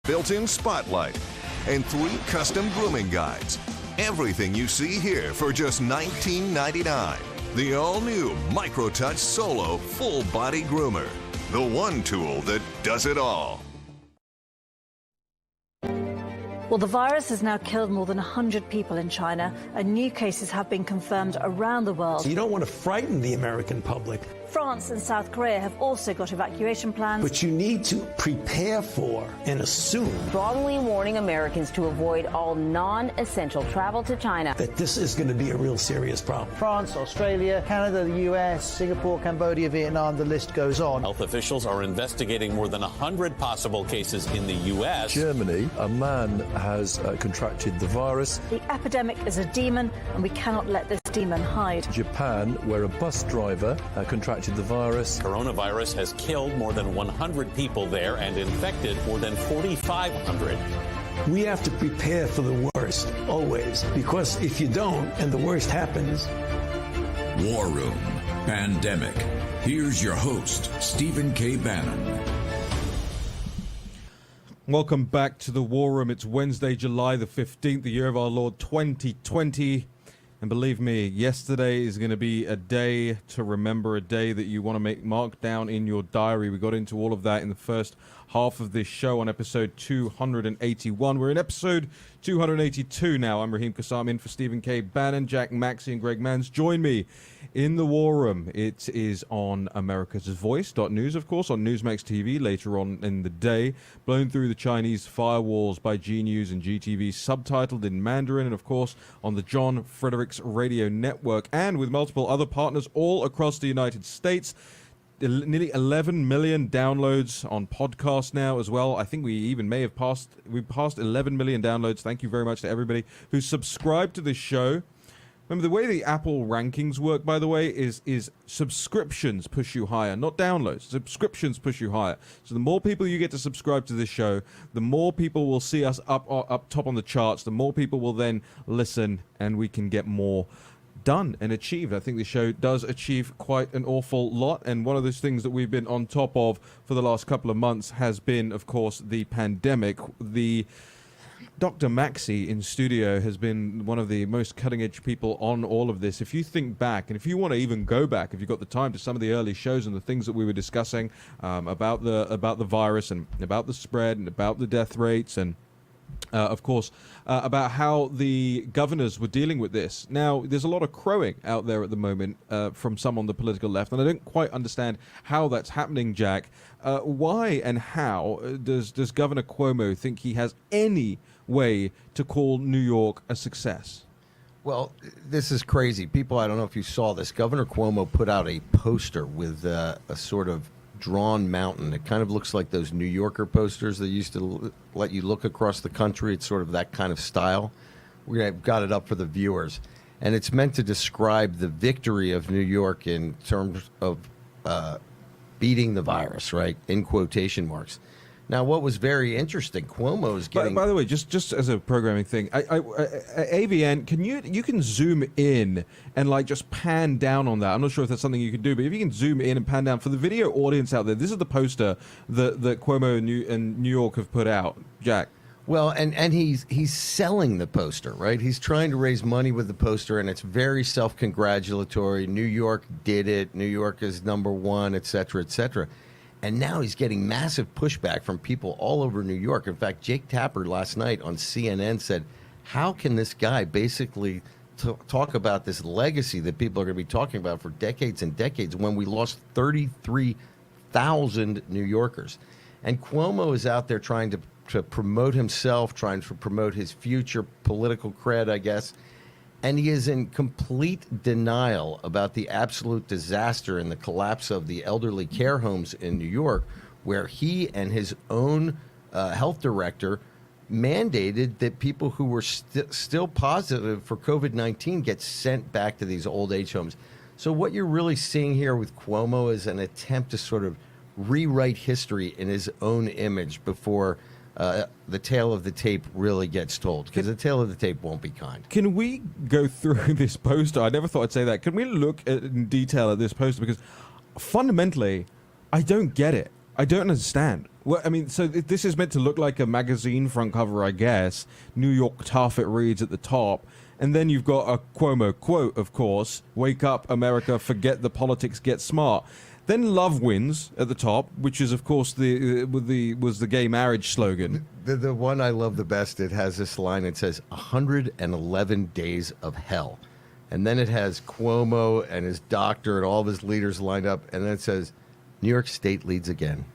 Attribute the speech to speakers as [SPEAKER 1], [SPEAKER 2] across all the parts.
[SPEAKER 1] built-in spotlight, and 3 custom grooming guides. Everything you see here for just $19.99. The all-new MicroTouch Solo full-body groomer. The one tool that does it all.
[SPEAKER 2] Well, the virus has now killed more than 100 people in China, and new cases have been confirmed around the world.
[SPEAKER 3] So you don't want to frighten the American public.
[SPEAKER 2] France and South Korea have also got evacuation plans.
[SPEAKER 3] But you need to prepare for and assume
[SPEAKER 4] strongly warning Americans to avoid all non-essential travel to China.
[SPEAKER 3] That this is going to be a real serious problem.
[SPEAKER 5] France, Australia, Canada, the US, Singapore, Cambodia, Vietnam, the list goes on.
[SPEAKER 6] Health officials are investigating more than 100 possible cases in the US.
[SPEAKER 7] Germany, a man has contracted the virus.
[SPEAKER 2] The epidemic is a demon, and we cannot let this demon hide.
[SPEAKER 7] Japan, where a bus driver contracted the virus.
[SPEAKER 6] Coronavirus has killed more than 100 people there and infected more than 4,500.
[SPEAKER 3] We have to prepare for the worst, always, because if you don't and the worst happens.
[SPEAKER 8] War Room Pandemic. Here's your host, Stephen K. Bannon.
[SPEAKER 9] Welcome back to the War Room. It's Wednesday, July the 15th, the year of our Lord 2020. And believe me, yesterday is going to be a day to remember, a day that you want to mark down in your diary. We got into all of that in the first half of this show on episode 281. We're in episode 282 now. I'm Raheem Kassam, in for Stephen K. Bannon, Jack Maxey, and Greg Manns. Join me in the War Room. It is on America's Voice.news, of course, on Newsmax TV later on in the day. Blown through the Chinese firewalls by G News and GTV, subtitled in Mandarin, and of course on the John Fredericks Radio Network, and with multiple other partners all across the United States. Nearly 11 million downloads on podcast now as well. I think we even may have passed 11 million downloads. Thank you very much to everybody who subscribed to this show. Remember, the way the Apple rankings work, by the way, is subscriptions push you higher, not downloads. Subscriptions push you higher. So the more people you get to subscribe to this show, the more people will see us up top on the charts. The more people will then listen, and we can get more done and achieved. I think the show does achieve quite an awful lot, and one of those things that we've been on top of for the last couple of months has been, of course, the pandemic. The Dr. Maxey in studio has been one of the most cutting-edge people on all of this. If you think back, and if you want to even go back, if you've got the time, to some of the early shows and the things that we were discussing about the virus and about the spread and about the death rates and of course, about how the governors were dealing with this. Now, there's a lot of crowing out there at the moment from some on the political left, and I don't quite understand how that's happening, Jack. Why and how does Governor Cuomo think he has any way to call New York a success?
[SPEAKER 10] Well, this is crazy. People, I don't know if you saw this. Governor Cuomo put out a poster with a sort of drawn mountain. It kind of looks like those New Yorker posters that used to let you look across the country. It's sort of that kind of style. We've got it up for the viewers. And it's meant to describe the victory of New York in terms of beating the virus, right? In quotation marks. Now, what was very interesting, Cuomo is getting...
[SPEAKER 9] By the way, just as a programming thing, AVN, you can zoom in and like just pan down on that. I'm not sure if that's something you can do, but if you can zoom in and pan down for the video audience out there, this is the poster that Cuomo and New York have put out. Jack.
[SPEAKER 10] Well, and he's selling the poster, right? He's trying to raise money with the poster, and it's very self-congratulatory. New York did it. New York is number one, et cetera, et cetera. And now he's getting massive pushback from people all over New York. In fact, Jake Tapper last night on CNN said, how can this guy basically talk about this legacy that people are going to be talking about for decades and decades when we lost 33,000 New Yorkers? And Cuomo is out there trying to promote himself, trying to promote his future political cred, I guess. And he is in complete denial about the absolute disaster and the collapse of the elderly care homes in New York, where he and his own health director mandated that people who were still positive for COVID-19 get sent back to these old age homes. So what you're really seeing here with Cuomo is an attempt to sort of rewrite history in his own image before the tale of the tape really gets told, because the tale of the tape won't be kind.
[SPEAKER 9] Can we go through this poster? I never thought I'd say that. Can we look in detail at this poster? Because fundamentally, I don't get it. I don't understand. Well, I mean, so this is meant to look like a magazine front cover, I guess. New York tough, it reads at the top. And then you've got a Cuomo quote, of course. Wake up, America, forget the politics, get smart. Then love wins at the top, which is, of course, was the gay marriage slogan.
[SPEAKER 10] The one I love the best, it has this line. It says 111 days of hell. And then it has Cuomo and his doctor and all of his leaders lined up. And then it says, New York State leads again.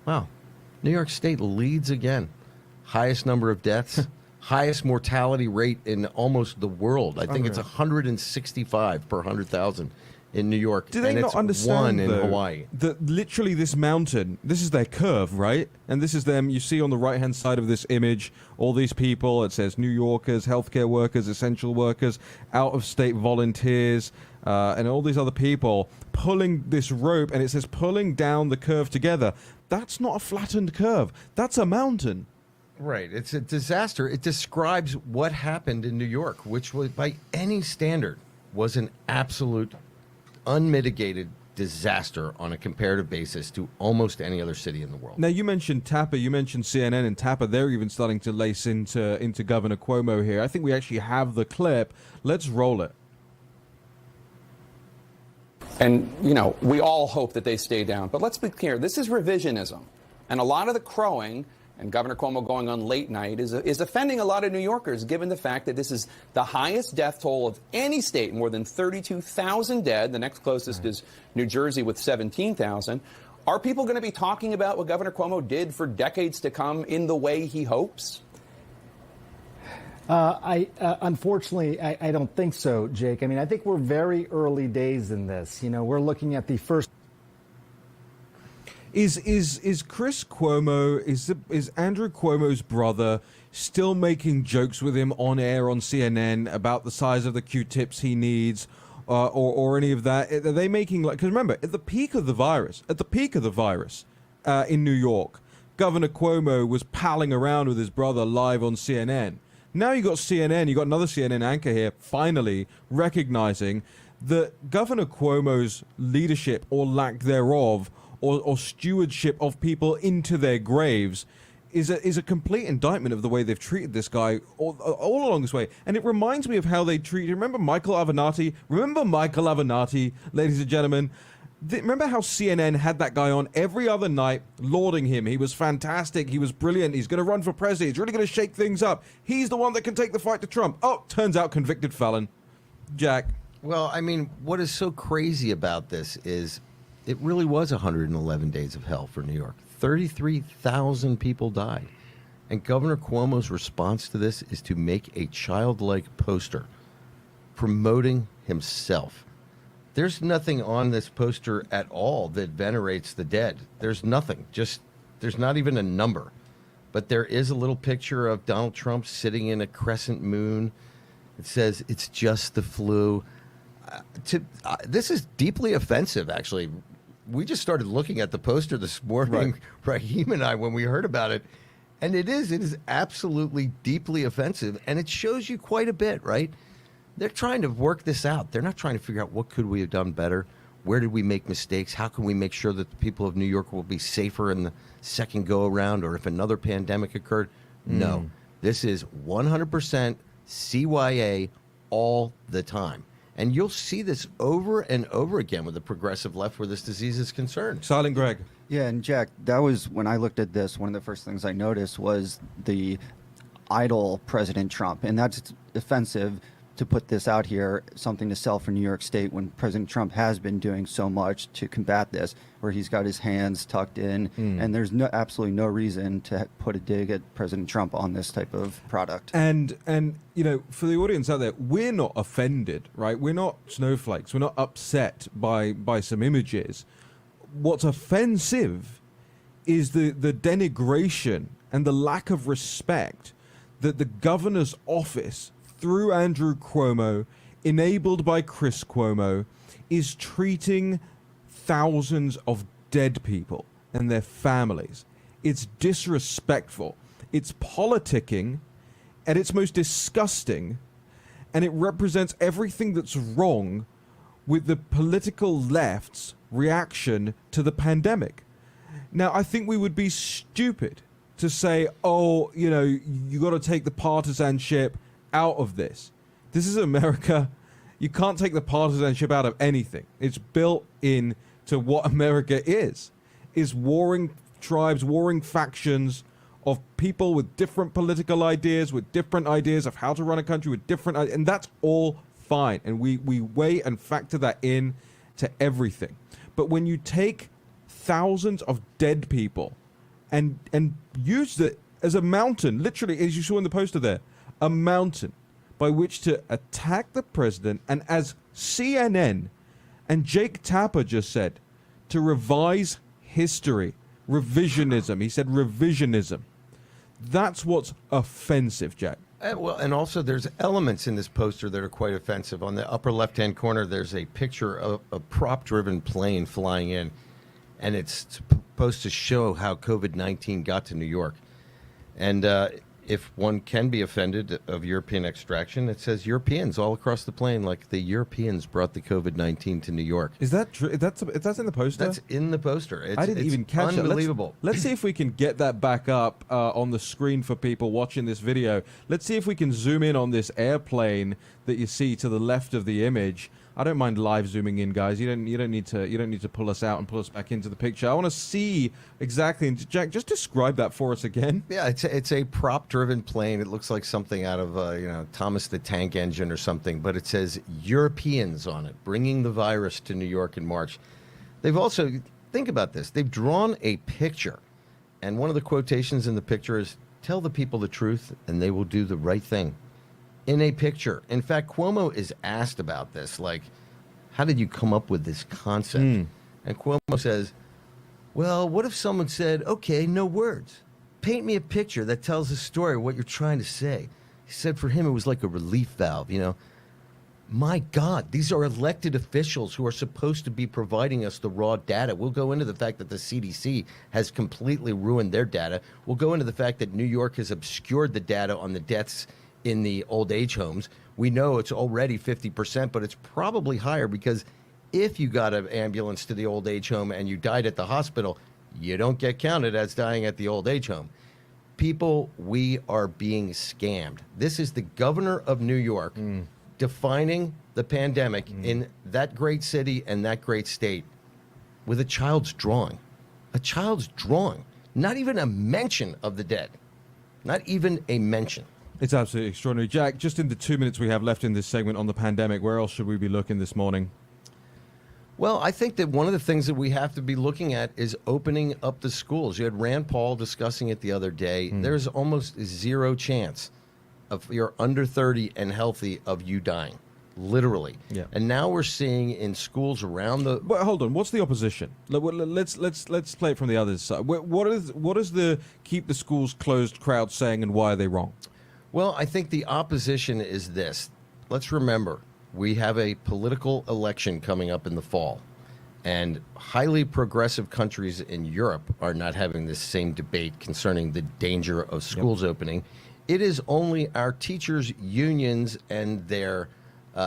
[SPEAKER 10] Wow. New York State leads again. Highest number of deaths, highest mortality rate in almost the world. I think it's 165 per 100,000 in New York.
[SPEAKER 9] Do they not understand,
[SPEAKER 10] one in Hawaii?
[SPEAKER 9] That literally this mountain, this is their curve, right? And this is them. You see on the right-hand side of this image, all these people. It says New Yorkers, healthcare workers, essential workers, out-of-state volunteers, and all these other people pulling this rope, and it says pulling down the curve together. That's not a flattened curve. That's a mountain.
[SPEAKER 10] Right. It's a disaster. It describes what happened in New York, which was, by any standard, was an absolute unmitigated disaster on a comparative basis to almost any other city in the world.
[SPEAKER 9] Now, you mentioned Tapper, you mentioned CNN, and Tapper, they're even starting to lace into Governor Cuomo here. I think we actually have the clip. Let's roll it.
[SPEAKER 11] And, you know, we all hope that they stay down. But let's be clear, this is revisionism. And a lot of the crowing, and Governor Cuomo going on late night, is offending a lot of New Yorkers, given the fact that this is the highest death toll of any state, more than 32,000 dead. The next closest is New Jersey with 17,000. Are people going to be talking about what Governor Cuomo did for decades to come in the way he hopes?
[SPEAKER 12] Unfortunately, I don't think so, Jake. I mean, I think we're very early days in this. You know, we're looking at the first.
[SPEAKER 9] Is Chris Cuomo, is Andrew Cuomo's brother still making jokes with him on air on CNN about the size of the Q-tips he needs, or any of that? Are they making, like, because remember, at the peak of the virus in New York, Governor Cuomo was palling around with his brother live on CNN. Now you got CNN, you got another CNN anchor here, finally recognizing that Governor Cuomo's leadership or lack thereof, or stewardship of people into their graves, is a complete indictment of the way they've treated this guy all along this way. And it reminds me of how they treated. Remember Michael Avenatti? Ladies and gentlemen? Remember how CNN had that guy on every other night, lauding him? He was fantastic. He was brilliant. He's going to run for president. He's really going to shake things up. He's the one that can take the fight to Trump. Oh, turns out convicted felon. Jack.
[SPEAKER 10] Well, I mean, what is so crazy about this is it really was 111 days of hell for New York. 33,000 people died. And Governor Cuomo's response to this is to make a childlike poster promoting himself. There's nothing on this poster at all that venerates the dead. There's nothing. There's not even a number. But there is a little picture of Donald Trump sitting in a crescent moon. It says, it's just the flu. This is deeply offensive, actually. We just started looking at the poster this morning, Raheem and I, when we heard about it. And it is absolutely deeply offensive. And it shows you quite a bit, right? They're trying to work this out. They're not trying to figure out what could we have done better. Where did we make mistakes? How can we make sure that the people of New York will be safer in the second go around, or if another pandemic occurred? No, this is 100% CYA all the time. And you'll see this over and over again with the progressive left where this disease is concerned.
[SPEAKER 9] Silent Greg.
[SPEAKER 13] Yeah, and Jack, that was when I looked at this, one of the first things I noticed was the idle President Trump. And that's offensive to put this out here, something to sell for New York State, when President Trump has been doing so much to combat this, where he's got his hands tucked in, and there's absolutely no reason to put a dig at President Trump on this type of product.
[SPEAKER 9] And you know, for the audience out there, we're not offended, right? We're not snowflakes. We're not upset by some images. What's offensive is the denigration and the lack of respect that the governor's office, through Andrew Cuomo, enabled by Chris Cuomo, is treating thousands of dead people and their families. It's disrespectful. It's politicking at its most disgusting, and it represents everything that's wrong with the political left's reaction to the pandemic. Now, I think we would be stupid to say, oh, you know, you got to take the partisanship out of this. This is America. You can't take the partisanship out of anything. It's built in to what America is warring tribes, warring factions of people with different political ideas, with different ideas of how to run a country, with different, and that's all fine. And we weigh and factor that in to everything. But when you take thousands of dead people and use it as a mountain, literally, as you saw in the poster there, a mountain by which to attack the president, and as CNN and Jake Tapper just said, to revise history, revisionism. He said revisionism. That's what's offensive, Jack.
[SPEAKER 10] Well, and also there's elements in this poster that are quite offensive. On the upper left-hand corner, there's a picture of a prop-driven plane flying in, and it's supposed to show how COVID-19 got to New York. And if one can be offended of European extraction, it says Europeans all across the plane, like the Europeans brought the COVID-19 to New York.
[SPEAKER 9] Is that true? That's in the poster?
[SPEAKER 10] That's in the poster.
[SPEAKER 9] I didn't even catch it.
[SPEAKER 10] Unbelievable.
[SPEAKER 9] Let's see if we can get that back up on the screen for people watching this video. Let's see if we can zoom in on this airplane that you see to the left of the image. I don't mind live zooming in, guys. You don't need to pull us out and pull us back into the picture. I want to see exactly. And Jack, just describe that for us again.
[SPEAKER 10] Yeah, it's a prop-driven plane. It looks like something out of Thomas the Tank Engine or something. But it says Europeans on it, bringing the virus to New York in March. They've also, think about this. They've drawn a picture, and one of the quotations in the picture is, "Tell the people the truth, and they will do the right thing." In a picture. In fact, Cuomo is asked about this, like, how did you come up with this concept? And Cuomo says, well, what if someone said, okay, no words. Paint me a picture that tells a story of what you're trying to say. He said for him it was like a relief valve, you know. My God, these are elected officials who are supposed to be providing us the raw data. We'll go into the fact that the CDC has completely ruined their data. We'll go into the fact that New York has obscured the data on the deaths in the old age homes. We know it's already 50%, but it's probably higher because if you got an ambulance to the old age home and you died at the hospital, you don't get counted as dying at the old age home. People, we are being scammed. This is the governor of New York defining the pandemic in that great city and that great state with a child's drawing. A child's drawing. Not even a mention of the dead. Not even a mention.
[SPEAKER 9] It's absolutely extraordinary. Jack, just in the 2 minutes we have left in this segment on the pandemic, where else should we be looking this morning?
[SPEAKER 10] Well, I think that one of the things that we have to be looking at is opening up the schools. You had Rand Paul discussing it the other day. There's almost zero chance of you're under 30 and healthy of you dying, literally.
[SPEAKER 9] Yeah.
[SPEAKER 10] And now we're seeing in schools around the.
[SPEAKER 9] But hold on, what's the opposition? Let's play it from the other side. What is the keep the schools closed crowd saying, and why are they wrong?
[SPEAKER 10] Well, I think the opposition is this. Let's remember, we have a political election coming up in the fall, and highly progressive countries in Europe are not having this same debate concerning the danger of schools opening. It is only our teachers' unions and their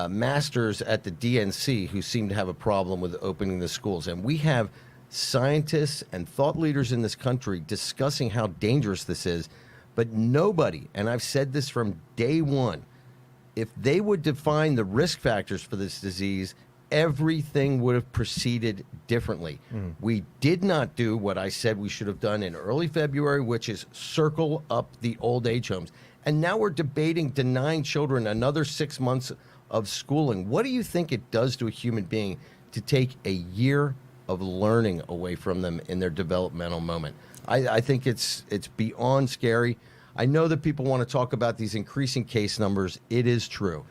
[SPEAKER 10] masters at the DNC who seem to have a problem with opening the schools. And we have scientists and thought leaders in this country discussing how dangerous this is. But nobody, and I've said this from day one, if they would define the risk factors for this disease, everything would have proceeded differently. We did not do what I said we should have done in early February, which is circle up the old age homes. And now we're debating denying children another 6 months of schooling. What do you think it does to a human being to take a year of learning away from them in their developmental moment? I think it's beyond scary. I know that people want to talk about these increasing case numbers. It is true.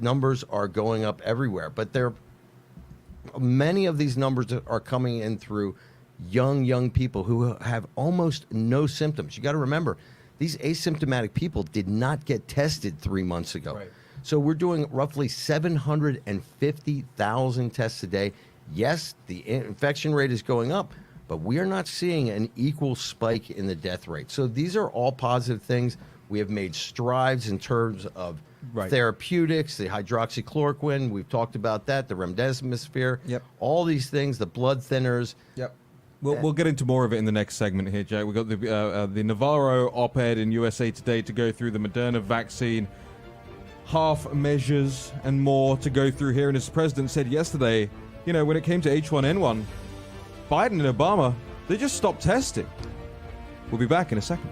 [SPEAKER 10] Numbers are going up everywhere, but many of these numbers are coming in through young people who have almost no symptoms. You got to remember, these asymptomatic people did not get tested 3 months ago. Right. So we're doing roughly 750,000 tests a day. Yes, the infection rate is going up, but we are not seeing an equal spike in the death rate. So these are all positive things. We have made strides in terms of therapeutics, the hydroxychloroquine. We've talked about that, the remdesivir, all these things, the blood thinners.
[SPEAKER 9] We'll get into more of it in the next segment here, Jack. We've got the Navarro op-ed in USA Today to go through the Moderna vaccine, half measures and more to go through here. And as the president said yesterday, you know, when it came to H1N1, Biden and Obama, they just stopped testing. We'll be back in a second.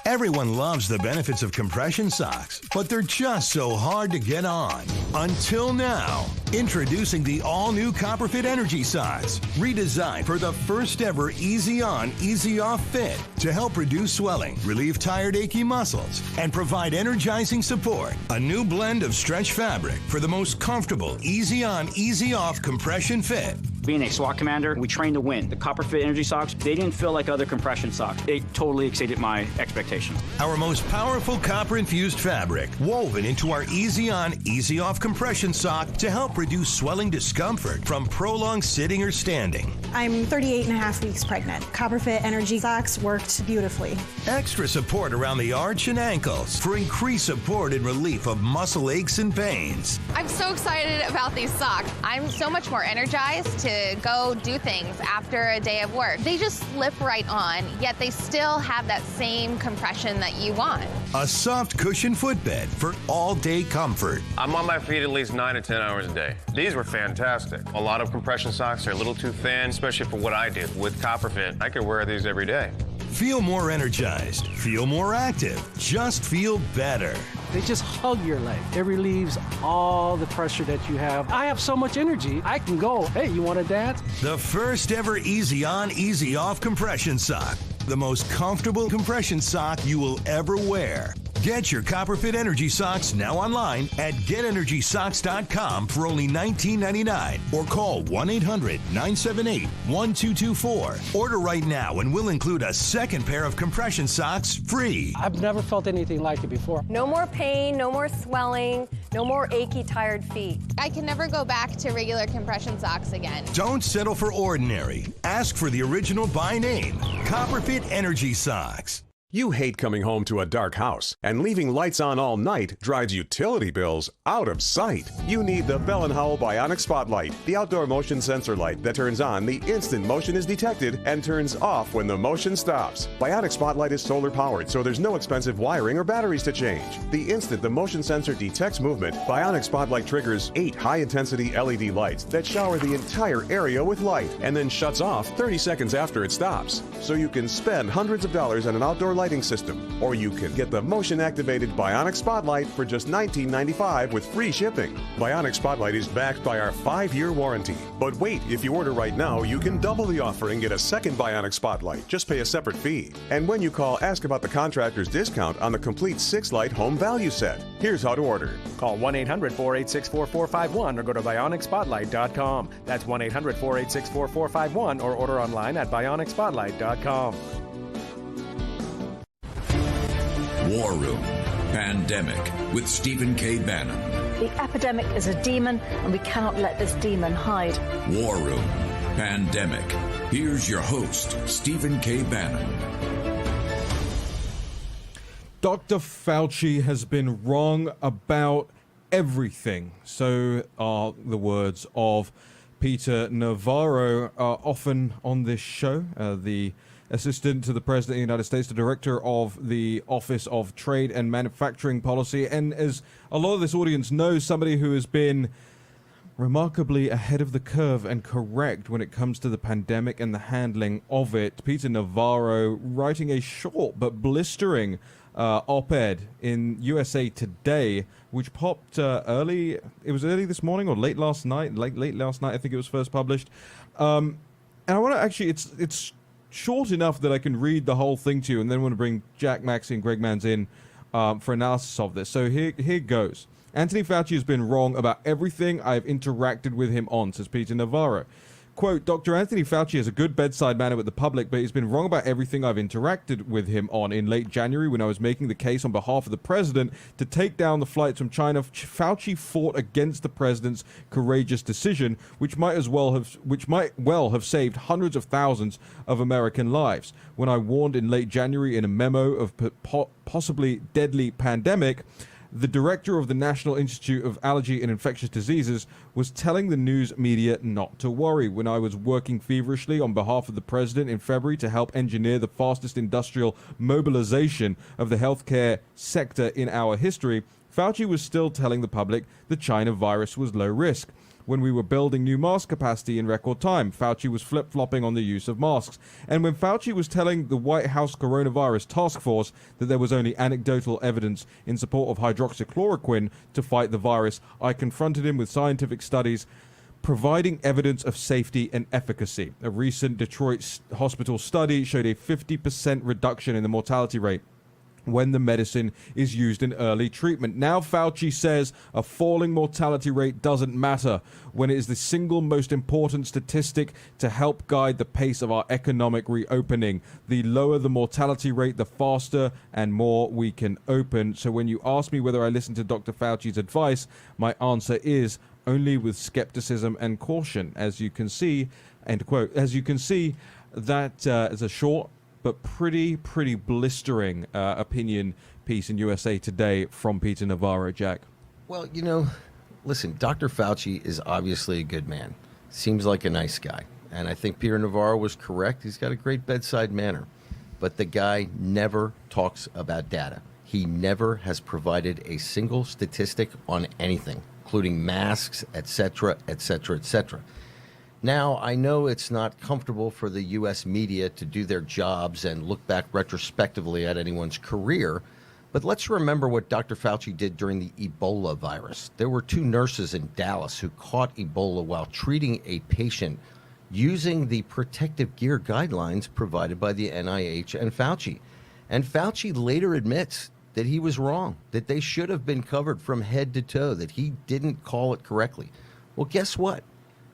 [SPEAKER 14] Everyone loves the benefits of compression socks, but they're just so hard to get on. Until now. Introducing the all-new Copperfit Energy Socks, redesigned for the first ever easy on, easy off fit to help reduce swelling, relieve tired, achy muscles, and provide energizing support. A new blend of stretch fabric for the most comfortable, easy on, easy off compression fit.
[SPEAKER 15] Being a SWAT commander, we train to win. The Copperfit Energy Socks, they didn't feel like other compression socks. They totally exceeded my expectations.
[SPEAKER 14] Our most powerful copper-infused fabric, woven into our easy on, easy off compression sock to help reduce swelling discomfort from prolonged sitting or standing.
[SPEAKER 16] I'm 38 and a half weeks pregnant. Copperfit Energy Socks worked beautifully.
[SPEAKER 14] Extra support around the arch and ankles for increased support and relief of muscle aches and pains.
[SPEAKER 17] I'm so excited about these socks. I'm so much more energized to go do things after a day of work. They just slip right on, yet they still have that same compression that you want.
[SPEAKER 14] A soft cushion footbed for all-day comfort.
[SPEAKER 18] I'm on my feet at least 9 to 10 hours a day. These were fantastic. A lot of compression socks are a little too thin, especially for what I do. With Copperfit, I could wear these every day.
[SPEAKER 14] Feel more energized. Feel more active. Just feel better.
[SPEAKER 19] They just hug your leg. It relieves all the pressure that you have. I have so much energy, I can go, hey, you want to dance?
[SPEAKER 14] The first ever easy on, easy off compression sock. The most comfortable compression sock you will ever wear. Get your Copperfit Energy Socks now online at GetEnergySocks.com for only $19.99 or call 1-800-978-1224. Order right now and we'll include a second pair of compression socks free.
[SPEAKER 19] I've never felt anything like it before.
[SPEAKER 20] No more pain, no more swelling, no more achy, tired feet.
[SPEAKER 17] I can never go back to regular compression socks again.
[SPEAKER 14] Don't settle for ordinary. Ask for the original by name, Copperfit Energy Socks.
[SPEAKER 21] You hate coming home to a dark house, and leaving lights on all night drives utility bills out of sight. You need the Bell & Howell Bionic Spotlight, the outdoor motion sensor light that turns on the instant motion is detected and turns off when the motion stops. Bionic Spotlight is solar powered, so there's no expensive wiring or batteries to change. The instant the motion sensor detects movement, Bionic Spotlight triggers 8 high-intensity LED lights that shower the entire area with light and then shuts off 30 seconds after it stops. So you can spend hundreds of dollars on an outdoor lighting system, or you can get the motion-activated Bionic Spotlight for just $19.95 with free shipping. Bionic Spotlight is backed by our 5-year warranty. But wait, if you order right now, you can double the offer and get a second Bionic Spotlight. Just pay a separate fee. And when you call, ask about the contractor's discount on the complete 6-light home value set. Here's how to order.
[SPEAKER 22] Call 1-800-486-4451 or go to BionicSpotlight.com. That's 1-800-486-4451 or order online at BionicSpotlight.com.
[SPEAKER 8] War Room Pandemic with Stephen K. Bannon.
[SPEAKER 2] The epidemic is a demon, and we cannot let this demon hide.
[SPEAKER 8] War Room Pandemic. Here's your host, Stephen K. Bannon.
[SPEAKER 9] Dr. Fauci has been wrong about everything. So are the words of Peter Navarro, often on this show, the Assistant to the President of the United States, the Director of the Office of Trade and Manufacturing Policy, and as a lot of this audience knows, somebody who has been remarkably ahead of the curve and correct when it comes to the pandemic and the handling of it. Peter Navarro writing a short but blistering op-ed in USA Today, which popped early. It was early this morning or late last night. Late last night, I think it was first published. And I want to actually, it's short enough that I can read the whole thing to you, and then I want to bring Jack Maxey and Greg Manns in for analysis of this. So here goes. Anthony Fauci has been wrong about everything I've interacted with him on, says Peter Navarro. Quote, Dr. Anthony Fauci has a good bedside manner with the public, but he's been wrong about everything I've interacted with him on. In late January, when I was making the case on behalf of the president to take down the flights from China, Fauci fought against the president's courageous decision, which might well have saved hundreds of thousands of American lives. When I warned in late January in a memo of possibly deadly pandemic, the director of the National Institute of Allergy and Infectious Diseases was telling the news media not to worry. When I was working feverishly on behalf of the president in February to help engineer the fastest industrial mobilization of the healthcare sector in our history, Fauci was still telling the public the China virus was low risk. When we were building new mask capacity in record time, Fauci was flip-flopping on the use of masks. And when Fauci was telling the White House Coronavirus Task Force that there was only anecdotal evidence in support of hydroxychloroquine to fight the virus, I confronted him with scientific studies providing evidence of safety and efficacy. A recent Detroit hospital study showed a 50% reduction in the mortality rate when the medicine is used in early treatment. Now Fauci says a falling mortality rate doesn't matter when it is the single most important statistic to help guide the pace of our economic reopening. The lower the mortality rate, the faster and more we can open. So when you ask me whether I listen to Dr. Fauci's advice, my answer is only with skepticism and caution. As you can see, end quote. As you can see, that is a short but pretty blistering opinion piece in USA Today from Peter Navarro. Jack.
[SPEAKER 10] Well, you know, listen, Dr. Fauci is obviously a good man. Seems like a nice guy. And I think Peter Navarro was correct. He's got a great bedside manner. But the guy never talks about data. He never has provided a single statistic on anything, including masks, etc., etc., etc. Now, I know it's not comfortable for the U.S. media to do their jobs and look back retrospectively at anyone's career, but let's remember what Dr. Fauci did during the Ebola virus. There were 2 nurses in Dallas who caught Ebola while treating a patient using the protective gear guidelines provided by the NIH and Fauci. And Fauci later admits that he was wrong, that they should have been covered from head to toe, that he didn't call it correctly. Well, guess what?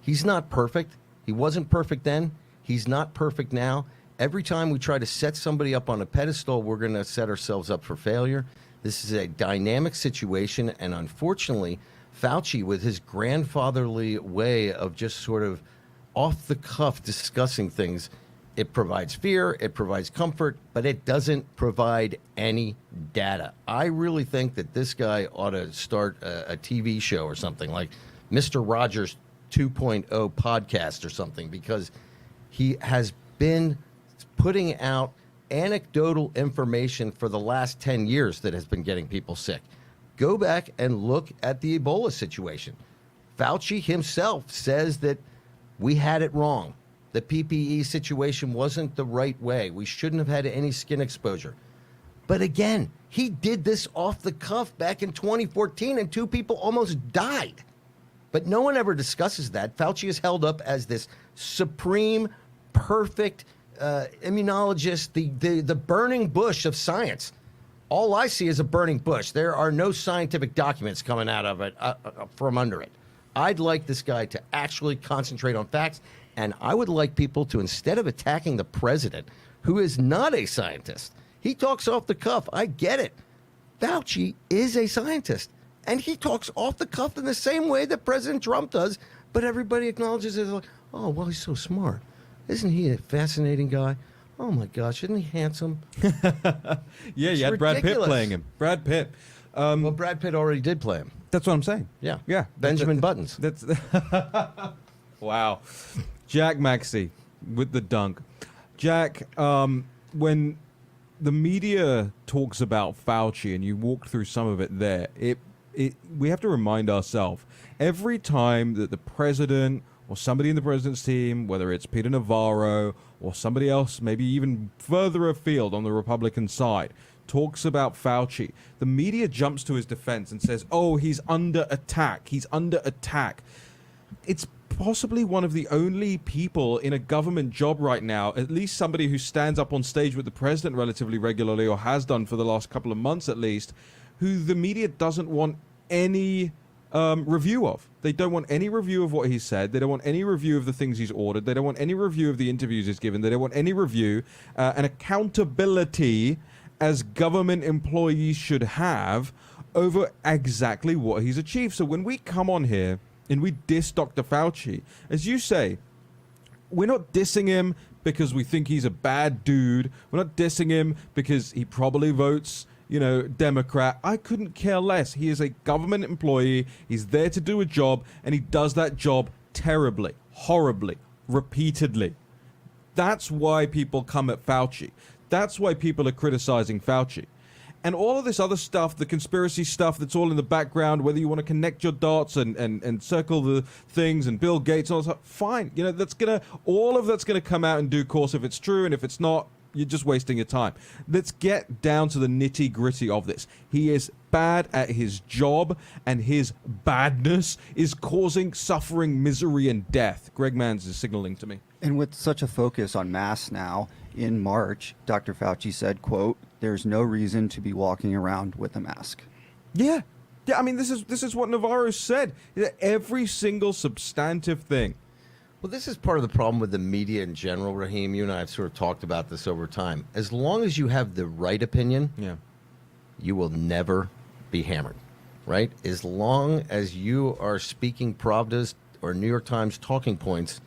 [SPEAKER 10] He's not perfect. He wasn't perfect then. He's not perfect now. Every time we try to set somebody up on a pedestal, we're going to set ourselves up for failure. This is a dynamic situation, and unfortunately, Fauci, with his grandfatherly way of just sort of off-the-cuff discussing things, it provides fear, it provides comfort, but it doesn't provide any data. I really think that this guy ought to start a TV show or something like Mr. Rogers 2.0 podcast or something, because he has been putting out anecdotal information for the last 10 years that has been getting people sick. Go back and look at the Ebola situation. Fauci himself says that we had it wrong. The PPE situation wasn't the right way. We shouldn't have had any skin exposure. But again, he did this off the cuff back in 2014 and 2 people almost died. But no one ever discusses that. Fauci is held up as this supreme, perfect immunologist, the burning bush of science. All I see is a burning bush. There are no scientific documents coming out of it, from under it. I'd like this guy to actually concentrate on facts, and I would like people to, instead of attacking the president, who is not a scientist, he talks off the cuff. I get it. Fauci is a scientist. And he talks off the cuff in the same way that President Trump does, but everybody acknowledges it like, oh, well, he's so smart. Isn't he a fascinating guy? Oh, my gosh, isn't he handsome?
[SPEAKER 9] Yeah, you had Brad Pitt playing him. Brad Pitt.
[SPEAKER 10] Well, Brad Pitt already did play him.
[SPEAKER 9] That's what I'm saying.
[SPEAKER 10] Yeah.
[SPEAKER 9] Yeah.
[SPEAKER 10] Benjamin Buttons.
[SPEAKER 9] That's wow. Jack Maxey with the dunk. Jack, when the media talks about Fauci, and you walk through some of it there, we have to remind ourselves, every time that the president or somebody in the president's team, whether it's Peter Navarro or somebody else, maybe even further afield on the Republican side, talks about Fauci, the media jumps to his defense and says, oh, he's under attack. He's under attack. It's possibly one of the only people in a government job right now, at least somebody who stands up on stage with the president relatively regularly, or has done for the last couple of months at least, who the media doesn't want any review of. They don't want any review of what he said. They don't want any review of the things he's ordered. They don't want any review of the interviews he's given. They don't want any review and accountability as government employees should have over exactly what he's achieved. So when we come on here and we diss Dr. Fauci, as you say, we're not dissing him because we think he's a bad dude. We're not dissing him because he probably votes Democrat. I couldn't care less. He is a government employee. He's there to do a job, and he does that job terribly, horribly, repeatedly. That's why people come at Fauci. That's why people are criticizing Fauci. And all of this other stuff, the conspiracy stuff that's all in the background, whether you want to connect your dots and circle the things and Bill Gates and all that stuff, fine. All of that's gonna come out in due course if it's true, and if it's not, you're just wasting your time. Let's get down to the nitty-gritty of this. He is bad at his job, and his badness is causing suffering, misery, and death. Greg Manns is signaling to me.
[SPEAKER 13] And with such a focus on masks now, in March, Dr. Fauci said, quote, "There's no reason to be walking around with a mask."
[SPEAKER 9] Yeah. I mean, this is what Navarro said. Every single substantive thing.
[SPEAKER 10] Well, this is part of the problem with the media in general, Raheem. You and I have sort of talked about this over time. As long as you have the right opinion, you will never be hammered, right? As long as you are speaking Pravdas or New York Times talking points,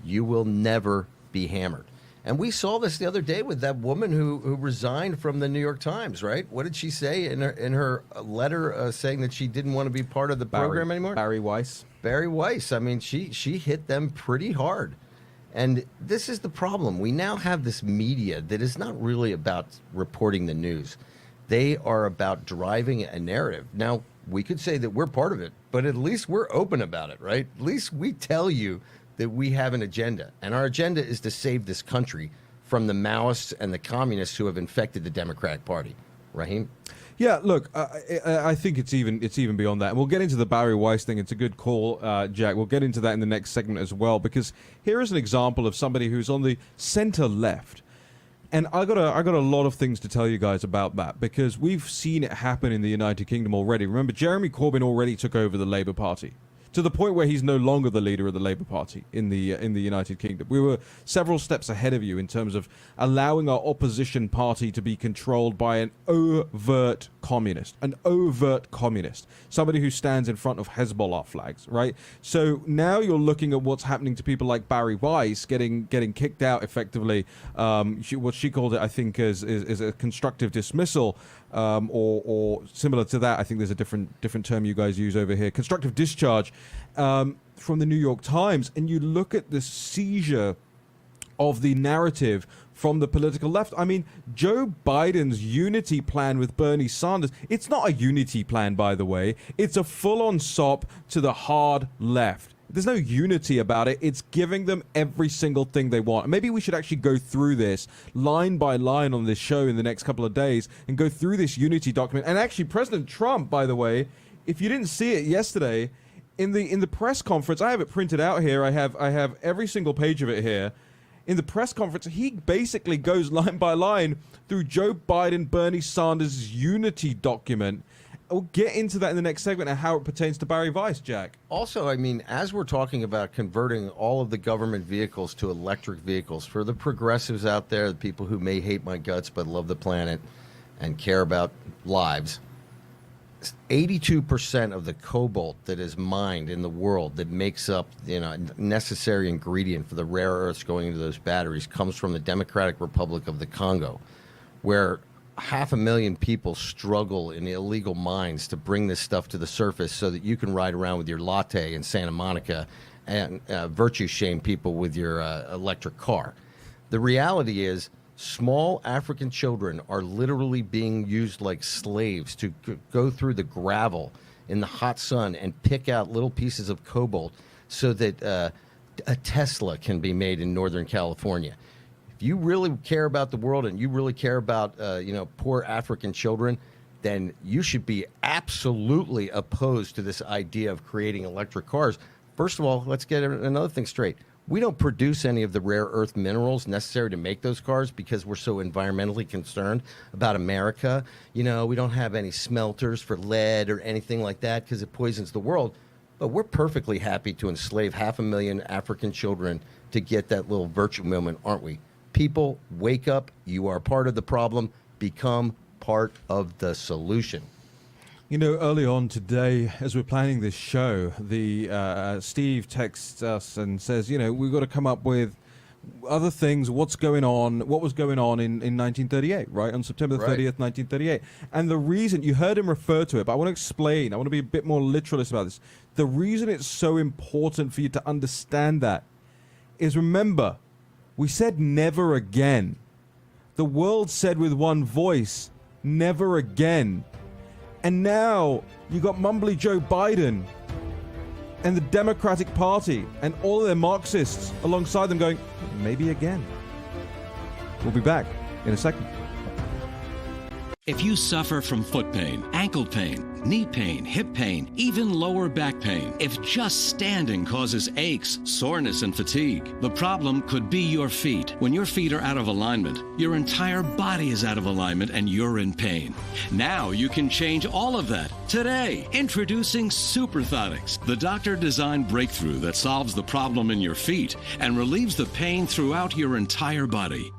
[SPEAKER 10] you will never be hammered. And we saw this the other day with that woman who resigned from the New York Times, right? What did she say in her letter saying that she didn't want to be part of the program anymore?
[SPEAKER 9] Barry Weiss.
[SPEAKER 10] Barry Weiss. I mean, she hit them pretty hard. And this is the problem. We now have this media that is not really about reporting the news. They are about driving a narrative. Now, we could say that we're part of it, but at least we're open about it, right? At least we tell you that we have an agenda, and our agenda is to save this country from the Maoists and the communists who have infected the Democratic Party. Raheem?
[SPEAKER 9] Yeah, look, I think it's even beyond that. And we'll get into the Barry Weiss thing. It's a good call, Jack. We'll get into that in the next segment as well, because here is an example of somebody who's on the center left. And I got a lot of things to tell you guys about that, because we've seen it happen in the United Kingdom already. Remember, Jeremy Corbyn already took over the Labour Party, to the point where he's no longer the leader of the Labour Party in the United Kingdom. We were several steps ahead of you in terms of allowing our opposition party to be controlled by an overt communist, somebody who stands in front of Hezbollah flags, right? So now you're looking at what's happening to people like Barry Weiss getting kicked out effectively. What she called it, I think, is a constructive dismissal. Or similar to that. I think there's a different term you guys use over here. Constructive discharge from the New York Times. And you look at the seizure of the narrative from the political left. I mean, Joe Biden's unity plan with Bernie Sanders, it's not a unity plan, by the way. It's a full-on sop to the hard left. There's no unity about it. It's giving them every single thing they want. Maybe we should actually go through this line by line on this show in the next couple of days and go through this unity document. And actually, President Trump, by the way, if you didn't see it yesterday, in the press conference, I have it printed out here. I have every single page of it here. In the press conference, he basically goes line by line through Joe Biden, Bernie Sanders' unity document. We'll get into that in the next segment and how it pertains to Barry Weiss, Jack.
[SPEAKER 10] Also, I mean, as we're talking about converting all of the government vehicles to electric vehicles, for the progressives out there, the people who may hate my guts but love the planet and care about lives, 82% of the cobalt that is mined in the world that makes up, necessary ingredient for the rare earths going into those batteries comes from the Democratic Republic of the Congo, where 500,000 people struggle in illegal mines to bring this stuff to the surface so that you can ride around with your latte in Santa Monica and virtue shame people with your electric car. The reality is small African children are literally being used like slaves to go through the gravel in the hot sun and pick out little pieces of cobalt so that a Tesla can be made in Northern California. If you really care about the world and you really care about, poor African children, then you should be absolutely opposed to this idea of creating electric cars. First of all, let's get another thing straight. We don't produce any of the rare earth minerals necessary to make those cars because we're so environmentally concerned about America. We don't have any smelters for lead or anything like that because it poisons the world. But we're perfectly happy to enslave 500,000 African children to get that little virtue moment, aren't we? People, wake up. You are part of the problem. Become part of the solution.
[SPEAKER 9] Early on today, as we're planning this show, Steve texts us and says, we've got to come up with other things, what was going on in 1938, right? On September the 30th, 1938. And the reason, you heard him refer to it, but I want to explain, I want to be a bit more literalist about this. The reason it's so important for you to understand that is, remember, we said never again. The world said with one voice, never again. And now you got mumbly Joe Biden and the Democratic Party and all of their Marxists alongside them going, maybe again. We'll be back in a second.
[SPEAKER 1] If you suffer from foot pain, ankle pain, knee pain, hip pain, even lower back pain, if just standing causes aches, soreness, and fatigue, the problem could be your feet. When your feet are out of alignment, your entire body is out of alignment and you're in pain. Now you can change all of that. Today, introducing Superthotics, the doctor-designed breakthrough that solves the problem in your feet and relieves the pain throughout your entire body.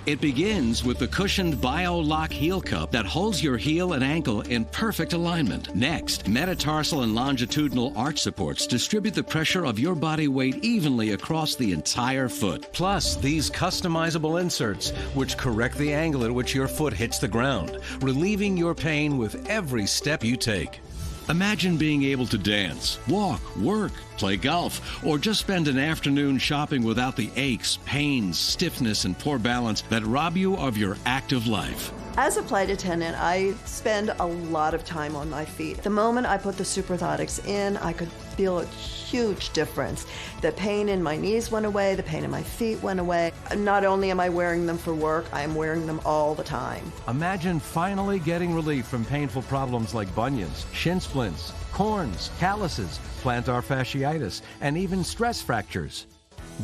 [SPEAKER 1] It begins with the cushioned BioLock heel cup that holds your heel and ankle in perfect alignment. Next, metatarsal and longitudinal arch supports distribute the pressure of your body weight evenly across the entire foot.
[SPEAKER 22] Plus, these customizable inserts, which correct the angle at which your foot hits the ground, relieving your pain with every step you take.
[SPEAKER 1] Imagine being able to dance, walk, work, play golf, or just spend an afternoon shopping without the aches, pains, stiffness, and poor balance that rob you of your active life.
[SPEAKER 4] As a flight attendant, I spend a lot of time on my feet. The moment I put the Superthotics in, I could feel a huge difference. The pain in my knees went away, the pain in my feet went away. Not only am I wearing them for work, I am wearing them all the time.
[SPEAKER 22] Imagine finally getting relief from painful problems like bunions, shin splints, corns, calluses, plantar fasciitis, and even stress fractures.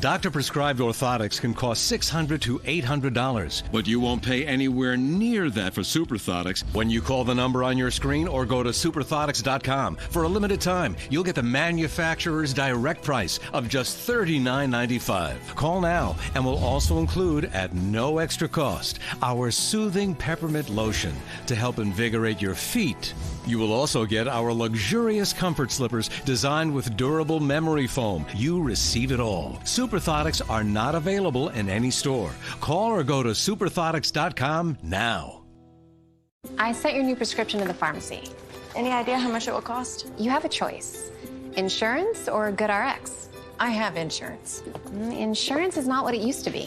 [SPEAKER 22] Doctor-prescribed orthotics can cost $600 to $800.
[SPEAKER 1] But you won't pay anywhere near that for Superthotics
[SPEAKER 22] when you call the number on your screen or go to superthotics.com. For a limited time, you'll get the manufacturer's direct price of just $39.95. Call now, and we'll also include, at no extra cost, our soothing peppermint lotion to help invigorate your feet. You will also get our luxurious comfort slippers designed with durable memory foam. You receive it all. Superthotics are not available in any store. Call or go to superthotics.com now.
[SPEAKER 23] I sent your new prescription to the pharmacy. Any idea how much it will cost? You have a choice. Insurance or GoodRx? I have insurance. Insurance is not what it used to be.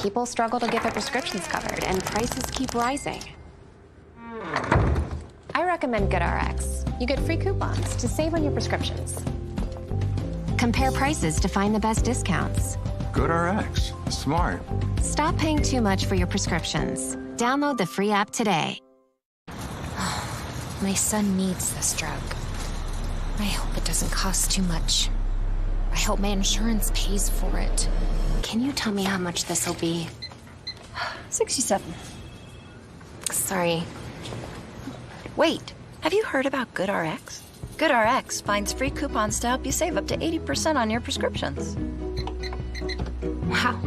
[SPEAKER 23] People struggle to get their prescriptions covered, and prices keep rising. I recommend GoodRx. You get free coupons to save on your prescriptions. Compare prices to find the best discounts.
[SPEAKER 24] GoodRx. Smart.
[SPEAKER 23] Stop paying too much for your prescriptions. Download the free app today.
[SPEAKER 25] My son needs this drug. I hope it doesn't cost too much. I hope my insurance pays for it. Can you tell me how much this will be?
[SPEAKER 26] 67.
[SPEAKER 25] Sorry.
[SPEAKER 26] Wait, have you heard about GoodRx? GoodRx finds free coupons to help you save up to 80% on your prescriptions.
[SPEAKER 25] Wow.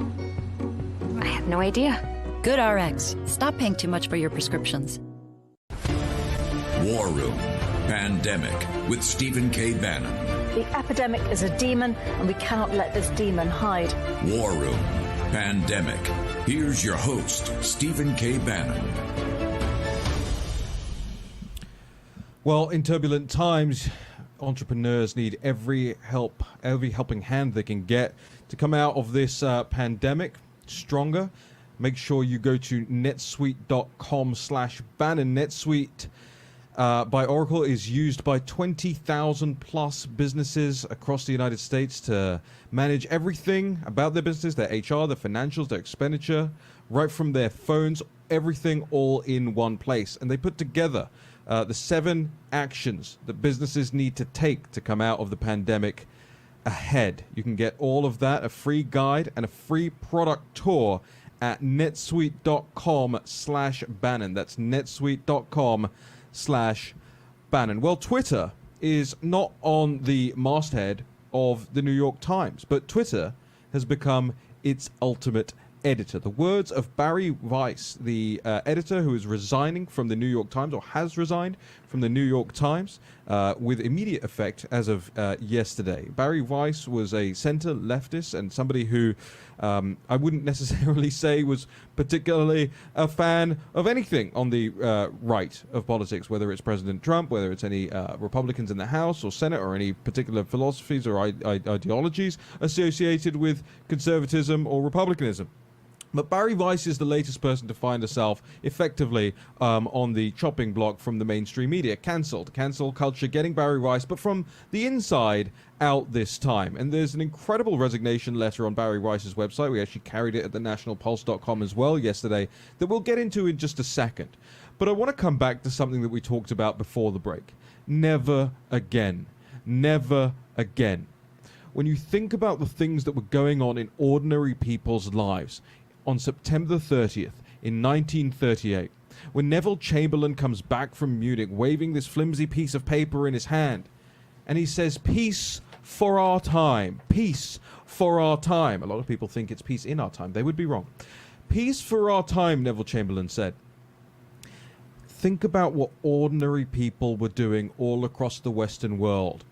[SPEAKER 25] I had no idea.
[SPEAKER 26] GoodRx. Stop paying too much for your prescriptions.
[SPEAKER 8] War Room Pandemic with Stephen K. Bannon.
[SPEAKER 2] The epidemic is a demon, and we cannot let this demon hide.
[SPEAKER 8] War Room Pandemic. Here's your host, Stephen K. Bannon.
[SPEAKER 9] Well, in turbulent times, entrepreneurs need every helping hand they can get to come out of this pandemic stronger. Make sure you go to netsuite.com/Bannon. NetSuite by Oracle is used by 20,000 plus businesses across the United States to manage everything about their business, their HR, their financials, their expenditure, right from their phones, everything all in one place. And they put together the 7 actions that businesses need to take to come out of the pandemic ahead. You can get all of that, a free guide and a free product tour at netsuite.com/Bannon. That's netsuite.com/Bannon. Well, Twitter is not on the masthead of the New York Times, but Twitter has become its ultimate editor. The words of Barry Weiss, the editor who is resigning from the New York Times, or has resigned from the New York Times, with immediate effect as of yesterday. Barry Weiss was a center leftist and somebody who I wouldn't necessarily say was particularly a fan of anything on the right of politics, whether it's President Trump, whether it's any Republicans in the House or Senate, or any particular philosophies or ideologies associated with conservatism or republicanism. But Barry Weiss is the latest person to find herself effectively on the chopping block from the mainstream media. Cancel culture, getting Barry Weiss, but from the inside out this time. And there's an incredible resignation letter on Barry Weiss's website. We actually carried it at thenationalpulse.com as well yesterday that we'll get into in just a second. But I want to come back to something that we talked about before the break. Never again. Never again. When you think about the things that were going on in ordinary people's lives, on September 30th in 1938, when Neville Chamberlain comes back from Munich waving this flimsy piece of paper in his hand, and he says, "Peace for our time, peace for our time." A lot of people think it's peace in our time. They would be wrong. "Peace for our time," Neville Chamberlain said. Think about what ordinary people were doing all across the Western world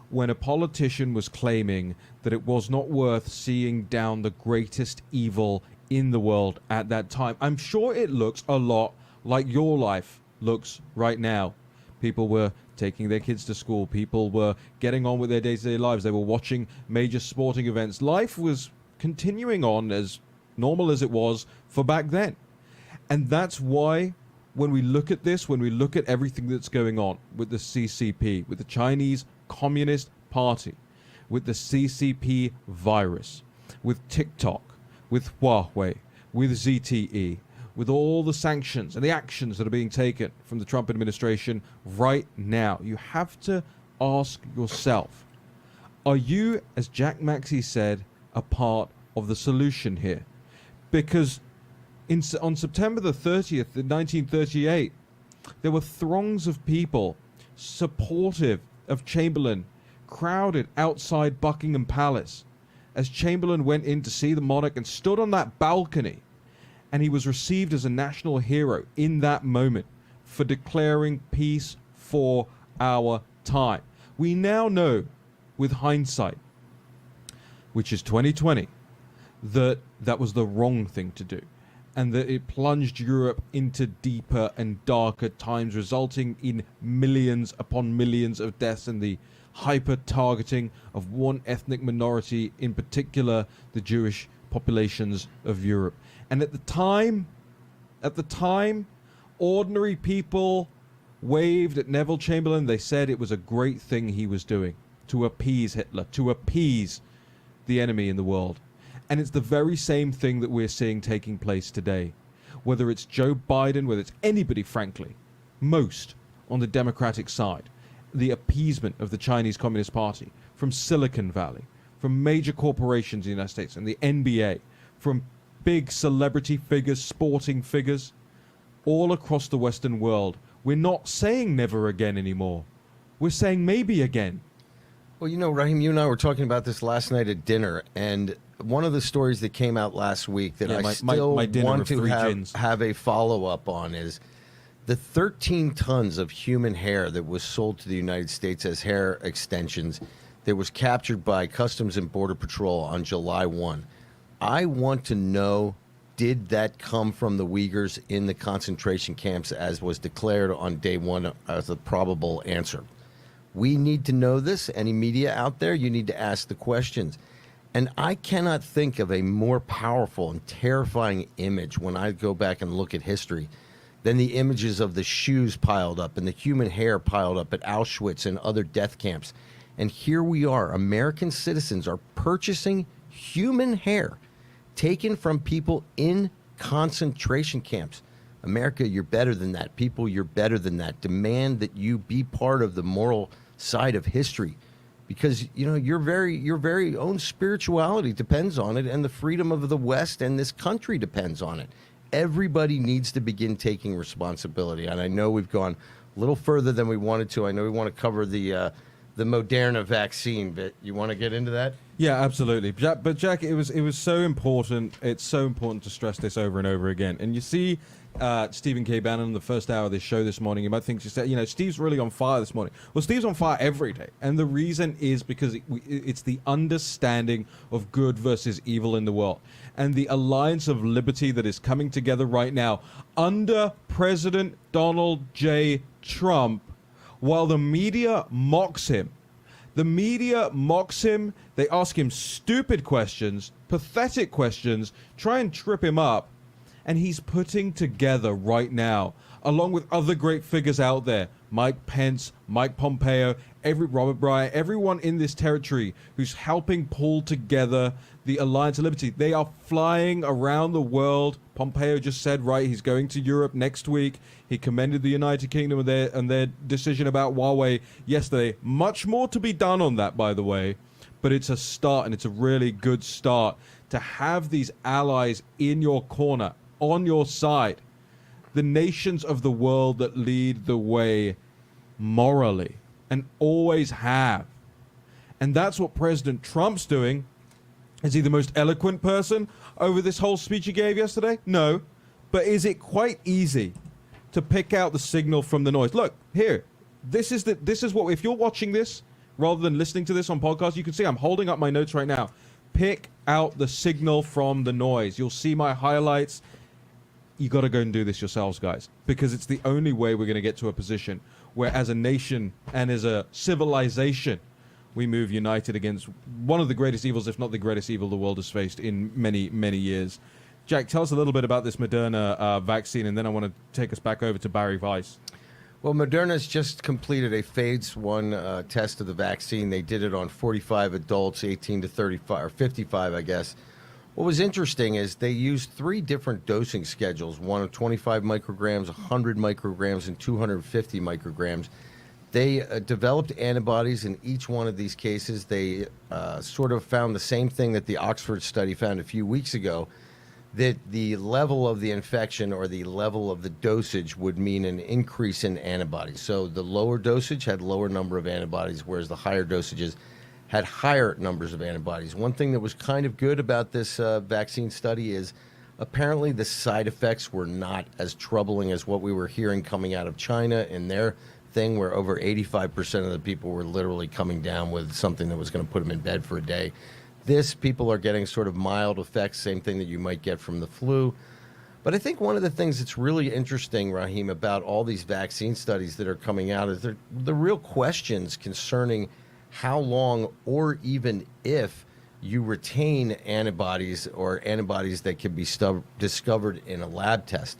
[SPEAKER 9] when a politician was claiming that it was not worth seeing down the greatest evil in the world at that time. I'm sure it looks a lot like your life looks right now. People were taking their kids to school. People were getting on with their day-to-day lives. They were watching major sporting events. Life was continuing on as normal as it was for back then. And that's why when we look at this, when we look at everything that's going on with the CCP, with the Chinese Communist Party, with the CCP virus, with TikTok, with Huawei, with ZTE, with all the sanctions and the actions that are being taken from the Trump administration right now, you have to ask yourself, are you, as Jack Maxey said, a part of the solution here? Because on September the 30th, in 1938, there were throngs of people supportive of Chamberlain crowded outside Buckingham Palace as Chamberlain went in to see the monarch and stood on that balcony, and he was received as a national hero in that moment for declaring peace for our time. We now know, with hindsight, which is 2020, that that was the wrong thing to do, and that it plunged Europe into deeper and darker times, resulting in millions upon millions of deaths and the hyper-targeting of one ethnic minority, in particular the Jewish populations of Europe. And at the time, ordinary people waved at Neville Chamberlain. They said it was a great thing he was doing to appease Hitler, to appease the enemy in the world. And it's the very same thing that we're seeing taking place today. Whether it's Joe Biden, whether it's anybody, frankly, most on the Democratic side, the appeasement of the Chinese Communist Party, from Silicon Valley, from major corporations in the United States and the NBA, from big celebrity figures, sporting figures, all across the Western world. We're not saying never again anymore. We're saying maybe again.
[SPEAKER 10] Well, you know, Raheem, you and I were talking about this last night at dinner, and one of the stories that came out last week that I still want to have a follow-up on is the 13 tons of human hair that was sold to the United States as hair extensions that was captured by Customs and Border Patrol on July 1. I want to know, did that come from the Uyghurs in the concentration camps as was declared on day one as a probable answer? We need to know this. Any media out there, you need to ask the questions. And I cannot think of a more powerful and terrifying image when I go back and look at history than the images of the shoes piled up and the human hair piled up at Auschwitz and other death camps. And here we are, American citizens are purchasing human hair taken from people in concentration camps. America, you're better than that. People, you're better than that. Demand that you be part of the moral side of history, because you know your very own spirituality depends on it, and the freedom of the West and this country depends on it. Everybody needs to begin taking responsibility. And I know we've gone a little further than we wanted to. I know we want to cover the the Moderna vaccine bit. You want to get into that?
[SPEAKER 9] Yeah, absolutely. But Jack, it was so important. It's so important to stress this over and over again. And you see Stephen K. Bannon, the first hour of this show this morning, you might think, Steve's really on fire this morning. Well, Steve's on fire every day. And the reason is because it's the understanding of good versus evil in the world. And the alliance of liberty that is coming together right now under President Donald J. Trump, while the media mocks him. The media mocks him. They ask him stupid questions, pathetic questions, try and trip him up. And he's putting together right now, along with other great figures out there, Mike Pence, Mike Pompeo, Robert Bryant, everyone in this territory who's helping pull together the Alliance of Liberty. They are flying around the world. Pompeo just said, he's going to Europe next week. He commended the United Kingdom and their decision about Huawei yesterday. Much more to be done on that, by the way. But it's a start, and it's a really good start to have these allies in your corner, on your side. The nations of the world that lead the way morally and always have. And that's what President Trump's doing. Is he the most eloquent person over this whole speech he gave yesterday? No. But is it quite easy to pick out the signal from the noise? Look, here. This is what, if you're watching this rather than listening to this on podcast, you can see I'm holding up my notes right now. Pick out the signal from the noise. You'll see my highlights. You got to go and do this yourselves, guys, because it's the only way we're going to get to a position where, as a nation and as a civilization, we move united against one of the greatest evils, if not the greatest evil the world has faced in many, many years. Jack, tell us a little bit about this Moderna vaccine, and then I want to take us back over to Barry Weiss.
[SPEAKER 10] Well, Moderna's just completed a phase 1 test of the vaccine. They did it on 45 adults, 18 to 35, or 55, I guess. What was interesting is they used 3 different dosing schedules, one of 25 micrograms, 100 micrograms, and 250 micrograms. They developed antibodies in each one of these cases. They sort of found the same thing that the Oxford study found a few weeks ago, that the level of the infection or the level of the dosage would mean an increase in antibodies. So the lower dosage had lower number of antibodies, whereas the higher dosages had higher numbers of antibodies. One thing that was kind of good about this vaccine study is apparently the side effects were not as troubling as what we were hearing coming out of China in their thing, where over 85% of the people were literally coming down with something that was going to put them in bed for a day. This, people are getting sort of mild effects, same thing that you might get from the flu. But I think one of the things that's really interesting, Raheem, about all these vaccine studies that are coming out is the real questions concerning how long or even if you retain antibodies or antibodies that can be discovered in a lab test.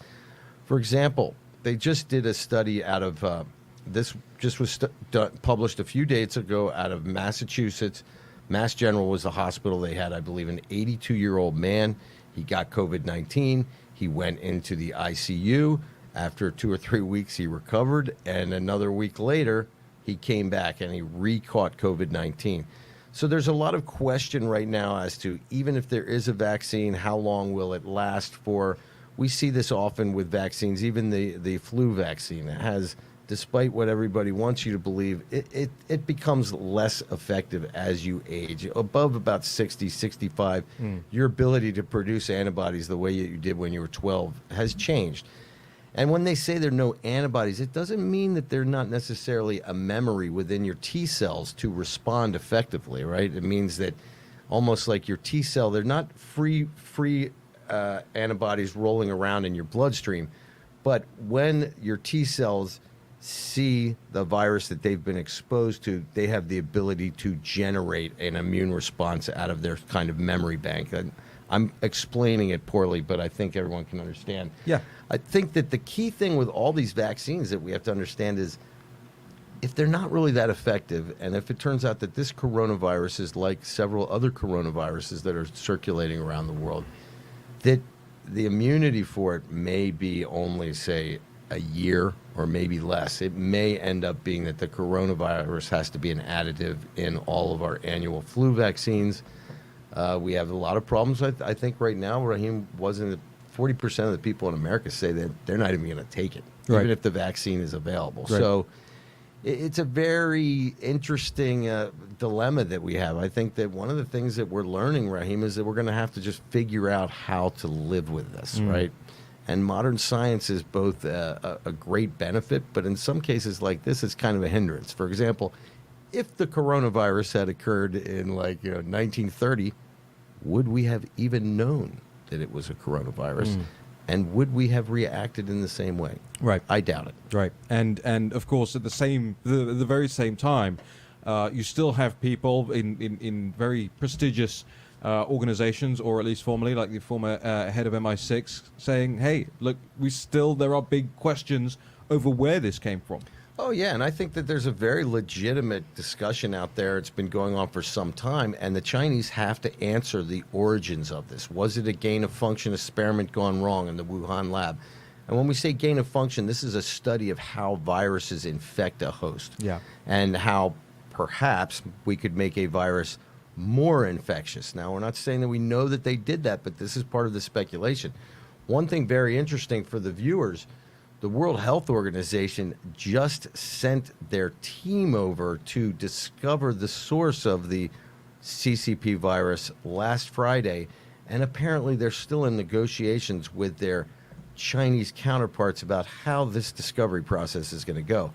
[SPEAKER 10] For example, they just did a study out of, this just was published a few days ago out of Massachusetts. Mass General was the hospital. They had, I believe, an 82-year-old man. He got COVID-19. He went into the ICU. After 2 or 3 weeks, he recovered. And another week later, he came back and he re-caught COVID-19. So there's a lot of question right now as to, even if there is a vaccine, how long will it last for? We see this often with vaccines, even the flu vaccine. It has, despite what everybody wants you to believe, it becomes less effective as you age. Above about 60, 65, your ability to produce antibodies the way you did when you were 12 has changed. And when they say there are no antibodies, it doesn't mean that they're not necessarily a memory within your T cells to respond effectively, right? It means that almost like your T cell, they're not free antibodies rolling around in your bloodstream. But when your T cells see the virus that they've been exposed to, they have the ability to generate an immune response out of their kind of memory bank. And I'm explaining it poorly, but I think everyone can understand.
[SPEAKER 9] Yeah.
[SPEAKER 10] I think that the key thing with all these vaccines that we have to understand is if they're not really that effective, and if it turns out that this coronavirus is like several other coronaviruses that are circulating around the world, that the immunity for it may be only, say, a year or maybe less. It may end up being that the coronavirus has to be an additive in all of our annual flu vaccines. We have a lot of problems. I think right now, Raheem, 40% of the people in America say that they're not even going to take it,
[SPEAKER 9] right,
[SPEAKER 10] even if the vaccine is available.
[SPEAKER 9] Right.
[SPEAKER 10] So it's a very interesting dilemma that we have. I think that one of the things that we're learning, Raheem, is that we're going to have to just figure out how to live with this, right? And modern science is both a great benefit, but in some cases like this, it's kind of a hindrance. For example, if the coronavirus had occurred in 1930, would we have even known that it was a coronavirus? And would we have reacted in the same way?
[SPEAKER 9] Right.
[SPEAKER 10] I doubt it.
[SPEAKER 9] Right. And of course, at the very same time, you still have people in very prestigious organizations, or at least formerly, like the former head of MI6, saying, hey, look, there are big questions over where this came from.
[SPEAKER 10] Oh, yeah, and I think that there's a very legitimate discussion out there. It's been going on for some time, and the Chinese have to answer the origins of this. Was it a gain-of-function experiment gone wrong in the Wuhan lab? And when we say gain-of-function, this is a study of how viruses infect a host.
[SPEAKER 9] Yeah.
[SPEAKER 10] And how perhaps we could make a virus more infectious. Now, we're not saying that we know that they did that, but this is part of the speculation. One thing very interesting for the viewers, the World Health Organization just sent their team over to discover the source of the CCP virus last Friday, and apparently they're still in negotiations with their Chinese counterparts about how this discovery process is going to go.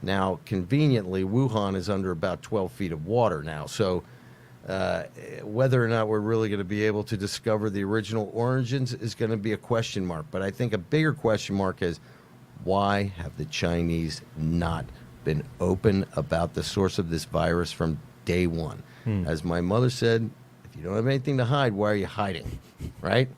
[SPEAKER 10] Now, conveniently, Wuhan is under about 12 feet of water now, so whether or not we're really going to be able to discover the original origins is going to be a question mark. But I think a bigger question mark is, why have the Chinese not been open about the source of this virus from day one? As my mother said, if you don't have anything to hide, why are you hiding? Right?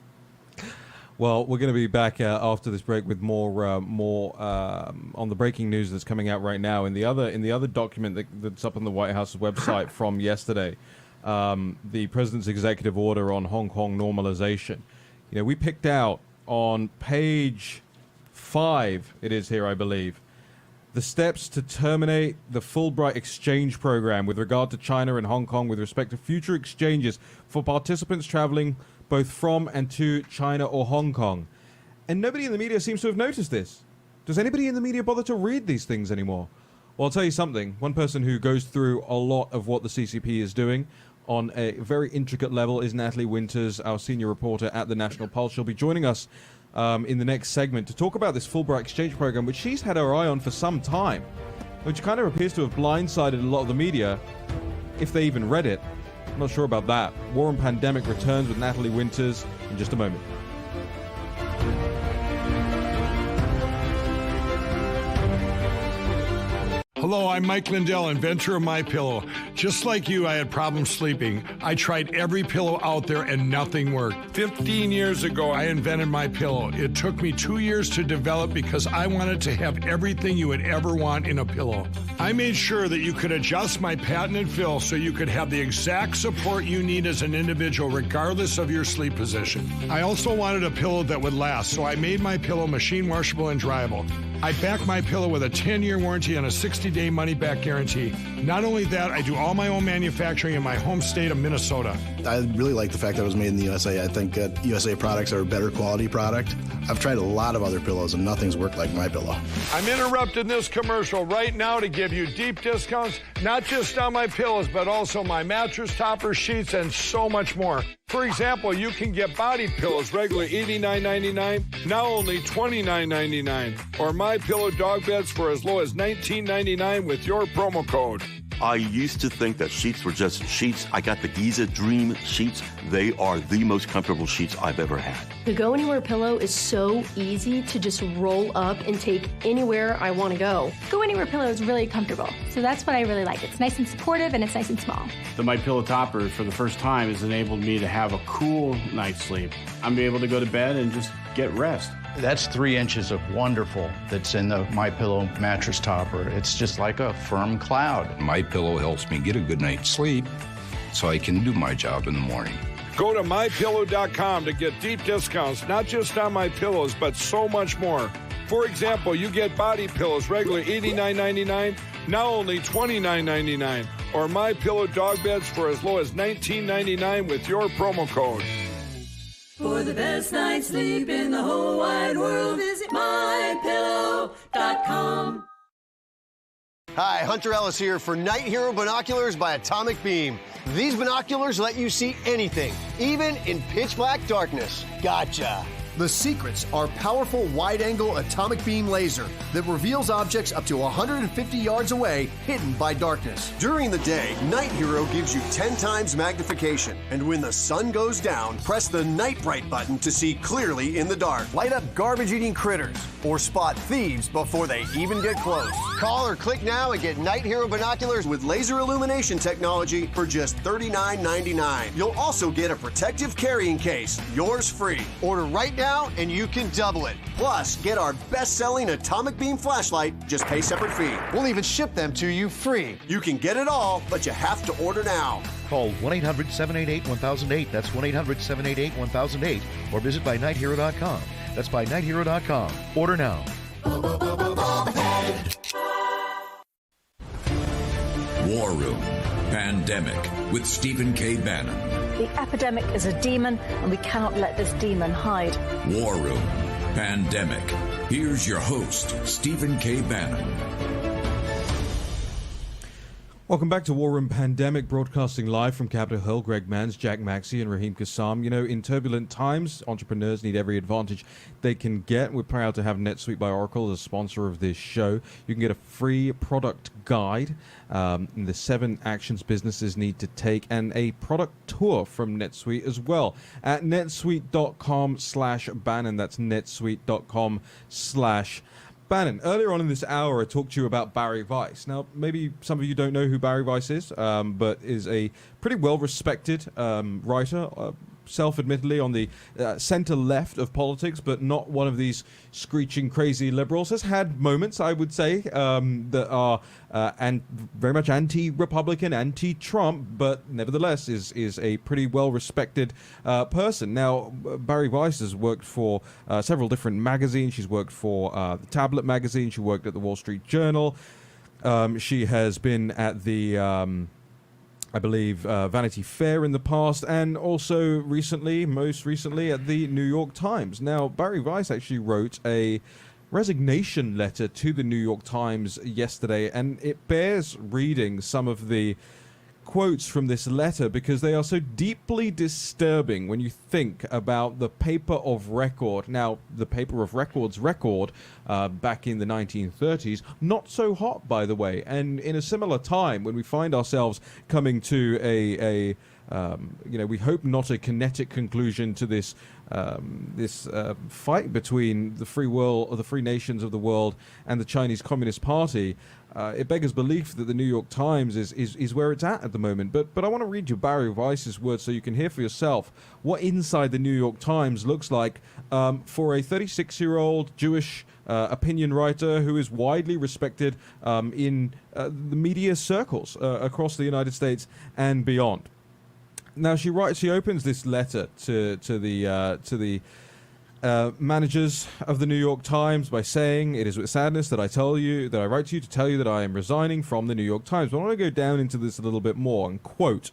[SPEAKER 9] Well, we're going to be back after this break with more on the breaking news that's coming out right now. In the other document that's up on the White House's website from yesterday, the president's executive order on Hong Kong normalization. We picked out on page 5, it is here, I believe, the steps to terminate the Fulbright exchange program with regard to China and Hong Kong with respect to future exchanges for participants traveling both from and to China or Hong Kong. And nobody in the media seems to have noticed this. Does anybody in the media bother to read these things anymore? Well, I'll tell you something. One person who goes through a lot of what the CCP is doing on a very intricate level is Natalie Winters, our senior reporter at the National Pulse. She'll be joining us in the next segment to talk about this Fulbright exchange program, which she's had her eye on for some time, which kind of appears to have blindsided a lot of the media, if they even read it. I'm not sure about that. War and Pandemic returns with Natalie Winters in just a moment.
[SPEAKER 3] Hello, I'm Mike Lindell, inventor of MyPillow. Just like you, I had problems sleeping. I tried every pillow out there and nothing worked. 15 years ago, I invented MyPillow. It took me 2 years to develop because I wanted to have everything you would ever want in a pillow. I made sure that you could adjust my patented fill so you could have the exact support you need as an individual, regardless of your sleep position. I also wanted a pillow that would last, so I made MyPillow machine washable and dryable. I back MyPillow with a 10-year warranty and a 60-day money-back guarantee. Not only that, I do all my own manufacturing in my home state of Minnesota.
[SPEAKER 5] I really like the fact that it was made in the USA. I think that USA products are a better quality product. I've tried a lot of other pillows, and nothing's worked like MyPillow.
[SPEAKER 3] I'm interrupting this commercial right now to give you deep discounts, not just on my pillows, but also my mattress toppers, sheets, and so much more. For example, you can get body pillows regularly $89.99, now only $29.99, or MyPillow dog beds for as low as $19.99 with your promo code.
[SPEAKER 6] I used to think that sheets were just sheets. I got the Giza Dream sheets. They are the most comfortable sheets I've ever had.
[SPEAKER 7] The Go Anywhere pillow is so easy to just roll up and take anywhere I want to go.
[SPEAKER 11] Go Anywhere pillow is really comfortable, so that's what I really like. It's nice and supportive, and it's nice and small.
[SPEAKER 12] The MyPillow topper, for the first time, has enabled me to have a cool night's sleep. I'm able to go to bed and just get rest.
[SPEAKER 27] That's 3 inches of wonderful that's in the MyPillow mattress topper. It's just like a firm cloud.
[SPEAKER 24] MyPillow helps me get a good night's sleep so I can do my job in the morning.
[SPEAKER 3] Go to MyPillow.com to get deep discounts, not just on my pillows, but so much more. For example, you get body pillows regularly $89.99, now only $29.99, or MyPillow dog beds for as low as $19.99 with your promo code.
[SPEAKER 28] For the best night's sleep in the whole wide world, visit MyPillow.com.
[SPEAKER 14] Hi, Hunter Ellis here for Night Hero Binoculars by Atomic Beam. These binoculars let you see anything, even in pitch black darkness. Gotcha. The secrets are powerful wide-angle atomic beam laser that reveals objects up to 150 yards away, hidden by darkness. During the day, Night Hero gives you 10 times magnification. And when the sun goes down, press the Night Bright button to see clearly in the dark. Light up garbage-eating critters or spot thieves before they even get close. Call or click now and get Night Hero binoculars with laser illumination technology for just $39.99. You'll also get a protective carrying case, yours free. Order right now and you can double it. Plus, get our best-selling atomic beam flashlight, just pay separate fee. We'll even ship them to you free. You can get it all, but you have to order now.
[SPEAKER 15] Call 1-800-788-1008. That's 1-800-788-1008. Or visit bynighthero.com. That's bynighthero.com. Order now.
[SPEAKER 8] War Room Pandemic with Stephen K. Bannon.
[SPEAKER 2] The epidemic is a demon, and we cannot let this demon hide.
[SPEAKER 8] War Room Pandemic. Here's your host, Stephen K. Bannon.
[SPEAKER 9] Welcome back to War Room Pandemic, broadcasting live from Capitol Hill. Greg Manns, Jack Maxey, and Raheem Kassam. You know, in turbulent times, entrepreneurs need every advantage they can get. We're proud to have NetSuite by Oracle as a sponsor of this show. You can get a free product guide, the 7 actions businesses need to take, and a product tour from NetSuite as well at netsuite.com/Bannon. That's netsuite.com/Bannon. Earlier on in this hour, I talked to you about Barry Weiss. Now, maybe some of you don't know who Barry Weiss is, but is a pretty well-respected writer, self-admittedly on the center-left of politics, but not one of these screeching, crazy liberals. Has had moments, I would say, that are very much anti-Republican, anti-Trump, but nevertheless is a pretty well-respected person. Now, Barry Weiss has worked for several different magazines. She's worked for the Tablet magazine. She worked at the Wall Street Journal. She has been at the I believe, Vanity Fair in the past, and also most recently, at the New York Times. Now, Barry Weiss actually wrote a resignation letter to the New York Times yesterday, and it bears reading some of the quotes from this letter because they are so deeply disturbing when you think about the paper of record. Now, the paper of record's record back in the 1930s, not so hot, by the way. And in a similar time, when we find ourselves coming to we hope not a kinetic conclusion to this fight between the free world, or the free nations of the world, and the Chinese Communist Party. It beggars belief that the New York Times is where it's at the moment. But I want to read you Barry Weiss's words so you can hear for yourself what inside the New York Times looks like for a 36-year-old Jewish opinion writer who is widely respected in the media circles across the United States and beyond. Now, she opens this letter to the managers of the New York Times by saying, "It is with sadness that I write to you to tell you that I am resigning from the New York Times." But I want to go down into this a little bit more and quote,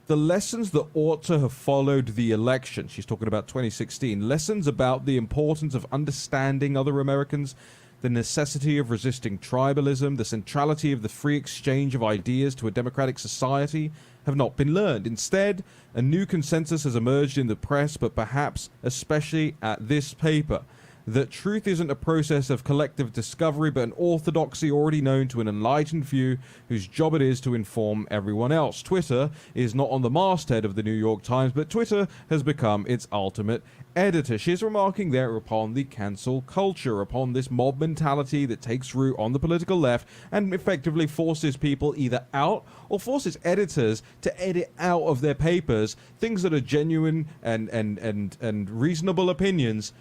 [SPEAKER 9] "The lessons that ought to have followed the election," she's talking about 2016, "lessons about the importance of understanding other Americans, the necessity of resisting tribalism, the centrality of the free exchange of ideas to a democratic society, have not been learned. Instead, a new consensus has emerged in the press, but perhaps especially at this paper, that truth isn't a process of collective discovery, but an orthodoxy already known to an enlightened few whose job it is to inform everyone else. Twitter is not on the masthead of the New York Times, but Twitter has become its ultimate editor." She's remarking there upon the cancel culture, upon this mob mentality that takes root on the political left and effectively forces people either out or forces editors to edit out of their papers things that are genuine and reasonable opinions.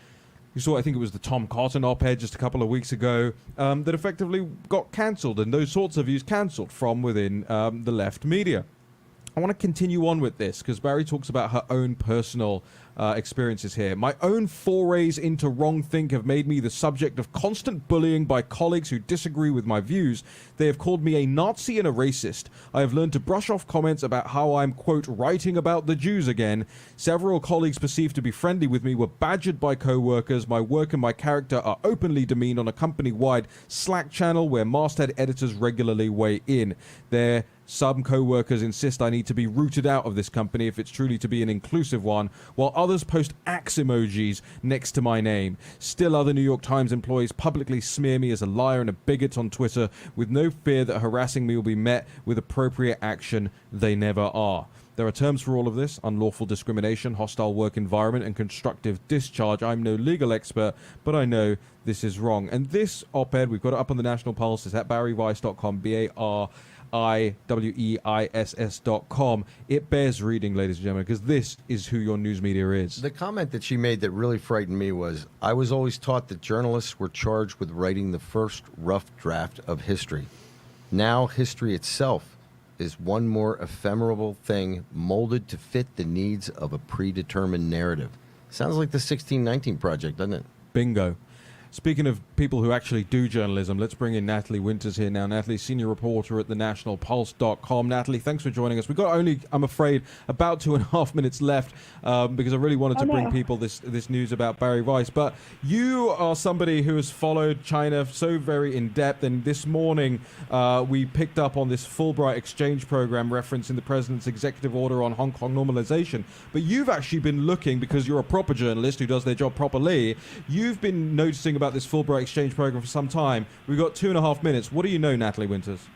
[SPEAKER 9] You saw, I think it was the Tom Cotton op-ed just a couple of weeks ago, that effectively got cancelled, and those sorts of views cancelled from within the left media. I want to continue on with this because Barry talks about her own personal experiences here. My own forays into wrong think have made me the subject of constant bullying by colleagues who disagree with my views. They have called me a Nazi and a racist. I have learned to brush off comments about how I'm, quote, writing about the Jews again. Several colleagues perceived to be friendly with me were badgered by co-workers. My work and my character are openly demeaned on a company-wide Slack channel where masthead editors regularly weigh in. Some co-workers insist I need to be rooted out of this company if it's truly to be an inclusive one, while others post axe emojis next to my name. Still, other New York Times employees publicly smear me as a liar and a bigot on Twitter with no fear that harassing me will be met with appropriate action. They never are. There are terms for all of this: unlawful discrimination, hostile work environment, and constructive discharge. I'm no legal expert, but I know this is wrong. And this op-ed, we've got it up on the National Pulse, is at barryweiss.com, BARIWEISS.com. It bears reading, ladies and gentlemen, because this is who your news media is.
[SPEAKER 10] The comment that she made that really frightened me was, I was always taught that journalists were charged with writing the first rough draft of history. Now history itself is one more ephemeral thing molded to fit the needs of a predetermined narrative. Sounds like the 1619 Project, doesn't it?
[SPEAKER 9] Bingo. Speaking of people who actually do journalism, let's bring in Natalie Winters here now. Natalie, senior reporter at thenationalpulse.com. Natalie, thanks for joining us. We've got only, I'm afraid, about 2.5 minutes left because I really wanted to bring people this news about Barry Weiss. But you are somebody who has followed China so very in depth, and this morning we picked up on this Fulbright exchange program referencing the president's executive order on Hong Kong normalization. But you've actually been looking, because you're a proper journalist who does their job properly, you've been noticing about this Fulbright exchange program for some time. We've got 2.5 minutes. What do you know, Natalie Winters?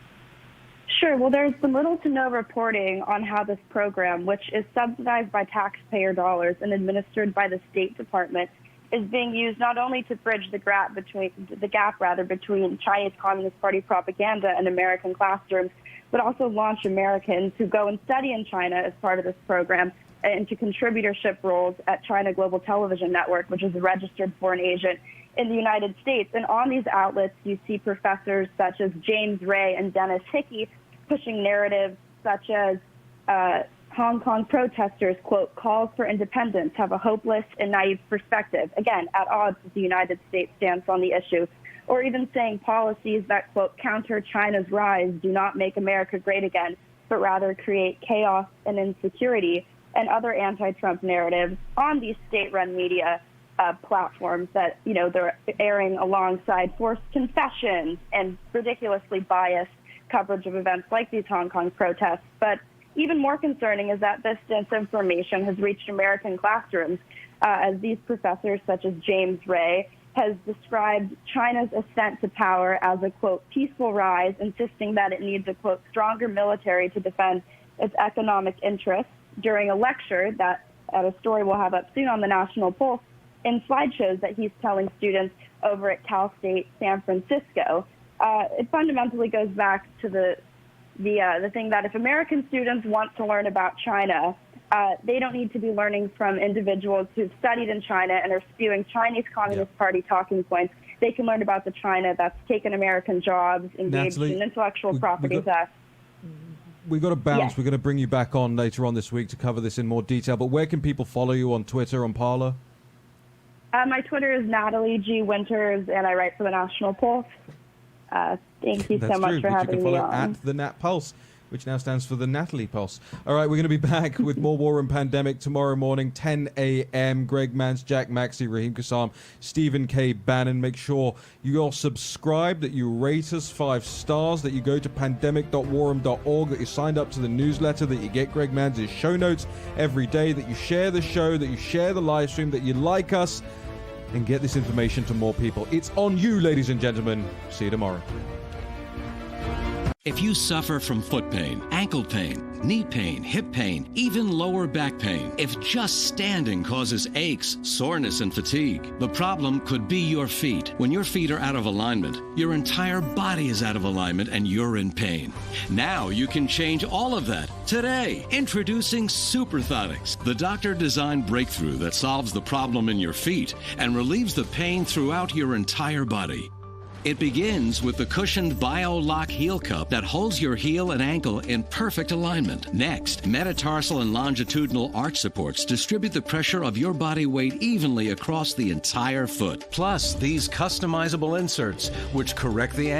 [SPEAKER 4] Sure. Well, there's been little to no reporting on how this program, which is subsidized by taxpayer dollars and administered by the State Department, is being used not only to bridge the gap between Chinese Communist Party propaganda and American classrooms, but also launch Americans who go and study in China as part of this program into contributorship roles at China Global Television Network, which is a registered foreign agent in the United States. And on these outlets, you see professors such as James Ray and Dennis Hickey pushing narratives such as Hong Kong protesters, quote, calls for independence have a hopeless and naive perspective, again, at odds with the United States stance on the issue, or even saying policies that, quote, counter China's rise do not make America great again, but rather create chaos and insecurity, and other anti-Trump narratives on these state-run media platforms that, you know, they're airing alongside forced confessions and ridiculously biased coverage of events like these Hong Kong protests. But even more concerning is that this disinformation has reached American classrooms, as these professors, such as James Ray, has described China's ascent to power as a, quote, peaceful rise, insisting that it needs a, quote, stronger military to defend its economic interests, during a lecture that, a story we'll have up soon on the National Pulse, in slideshows that he's telling students over at Cal State San Francisco. It fundamentally goes back to the thing that if American students want to learn about China, they don't need to be learning from individuals who've studied in China and are spewing Chinese Communist Party talking points. They can learn about the China that's taken American jobs, engaged in intellectual property theft.
[SPEAKER 9] We've got to bounce.
[SPEAKER 4] Yes.
[SPEAKER 9] We're going to bring you back on later on this week to cover this in more detail. But where can people follow you on Twitter, on Parler?
[SPEAKER 4] My Twitter is Natalie G. Winters, and I write for the National Pulse. Thank you so much for having me on.
[SPEAKER 9] You can follow at the Nat Pulse, which now stands for the Natalie Pulse. All right, we're going to be back with more War Room Pandemic tomorrow morning, 10 a.m. Greg Mance, Jack Maxey, Raheem Kassam, Stephen K. Bannon. Make sure you're subscribed, that you rate us 5 stars, that you go to pandemic.warroom.org, that you signed up to the newsletter, that you get Greg Mance's show notes every day, that you share the show, that you share the live stream, that you like us, and get this information to more people. It's on you, ladies and gentlemen. See you tomorrow.
[SPEAKER 1] If you suffer from foot pain, ankle pain, knee pain, hip pain, even lower back pain, if just standing causes aches, soreness, and fatigue, the problem could be your feet. When your feet are out of alignment, your entire body is out of alignment and you're in pain. Now you can change all of that. Today, introducing Superthotics, the doctor-designed breakthrough that solves the problem in your feet and relieves the pain throughout your entire body. It begins with the cushioned BioLock heel cup that holds your heel and ankle in perfect alignment. Next, metatarsal and longitudinal arch supports distribute the pressure of your body weight evenly across the entire foot. Plus, these customizable inserts, which correct the angle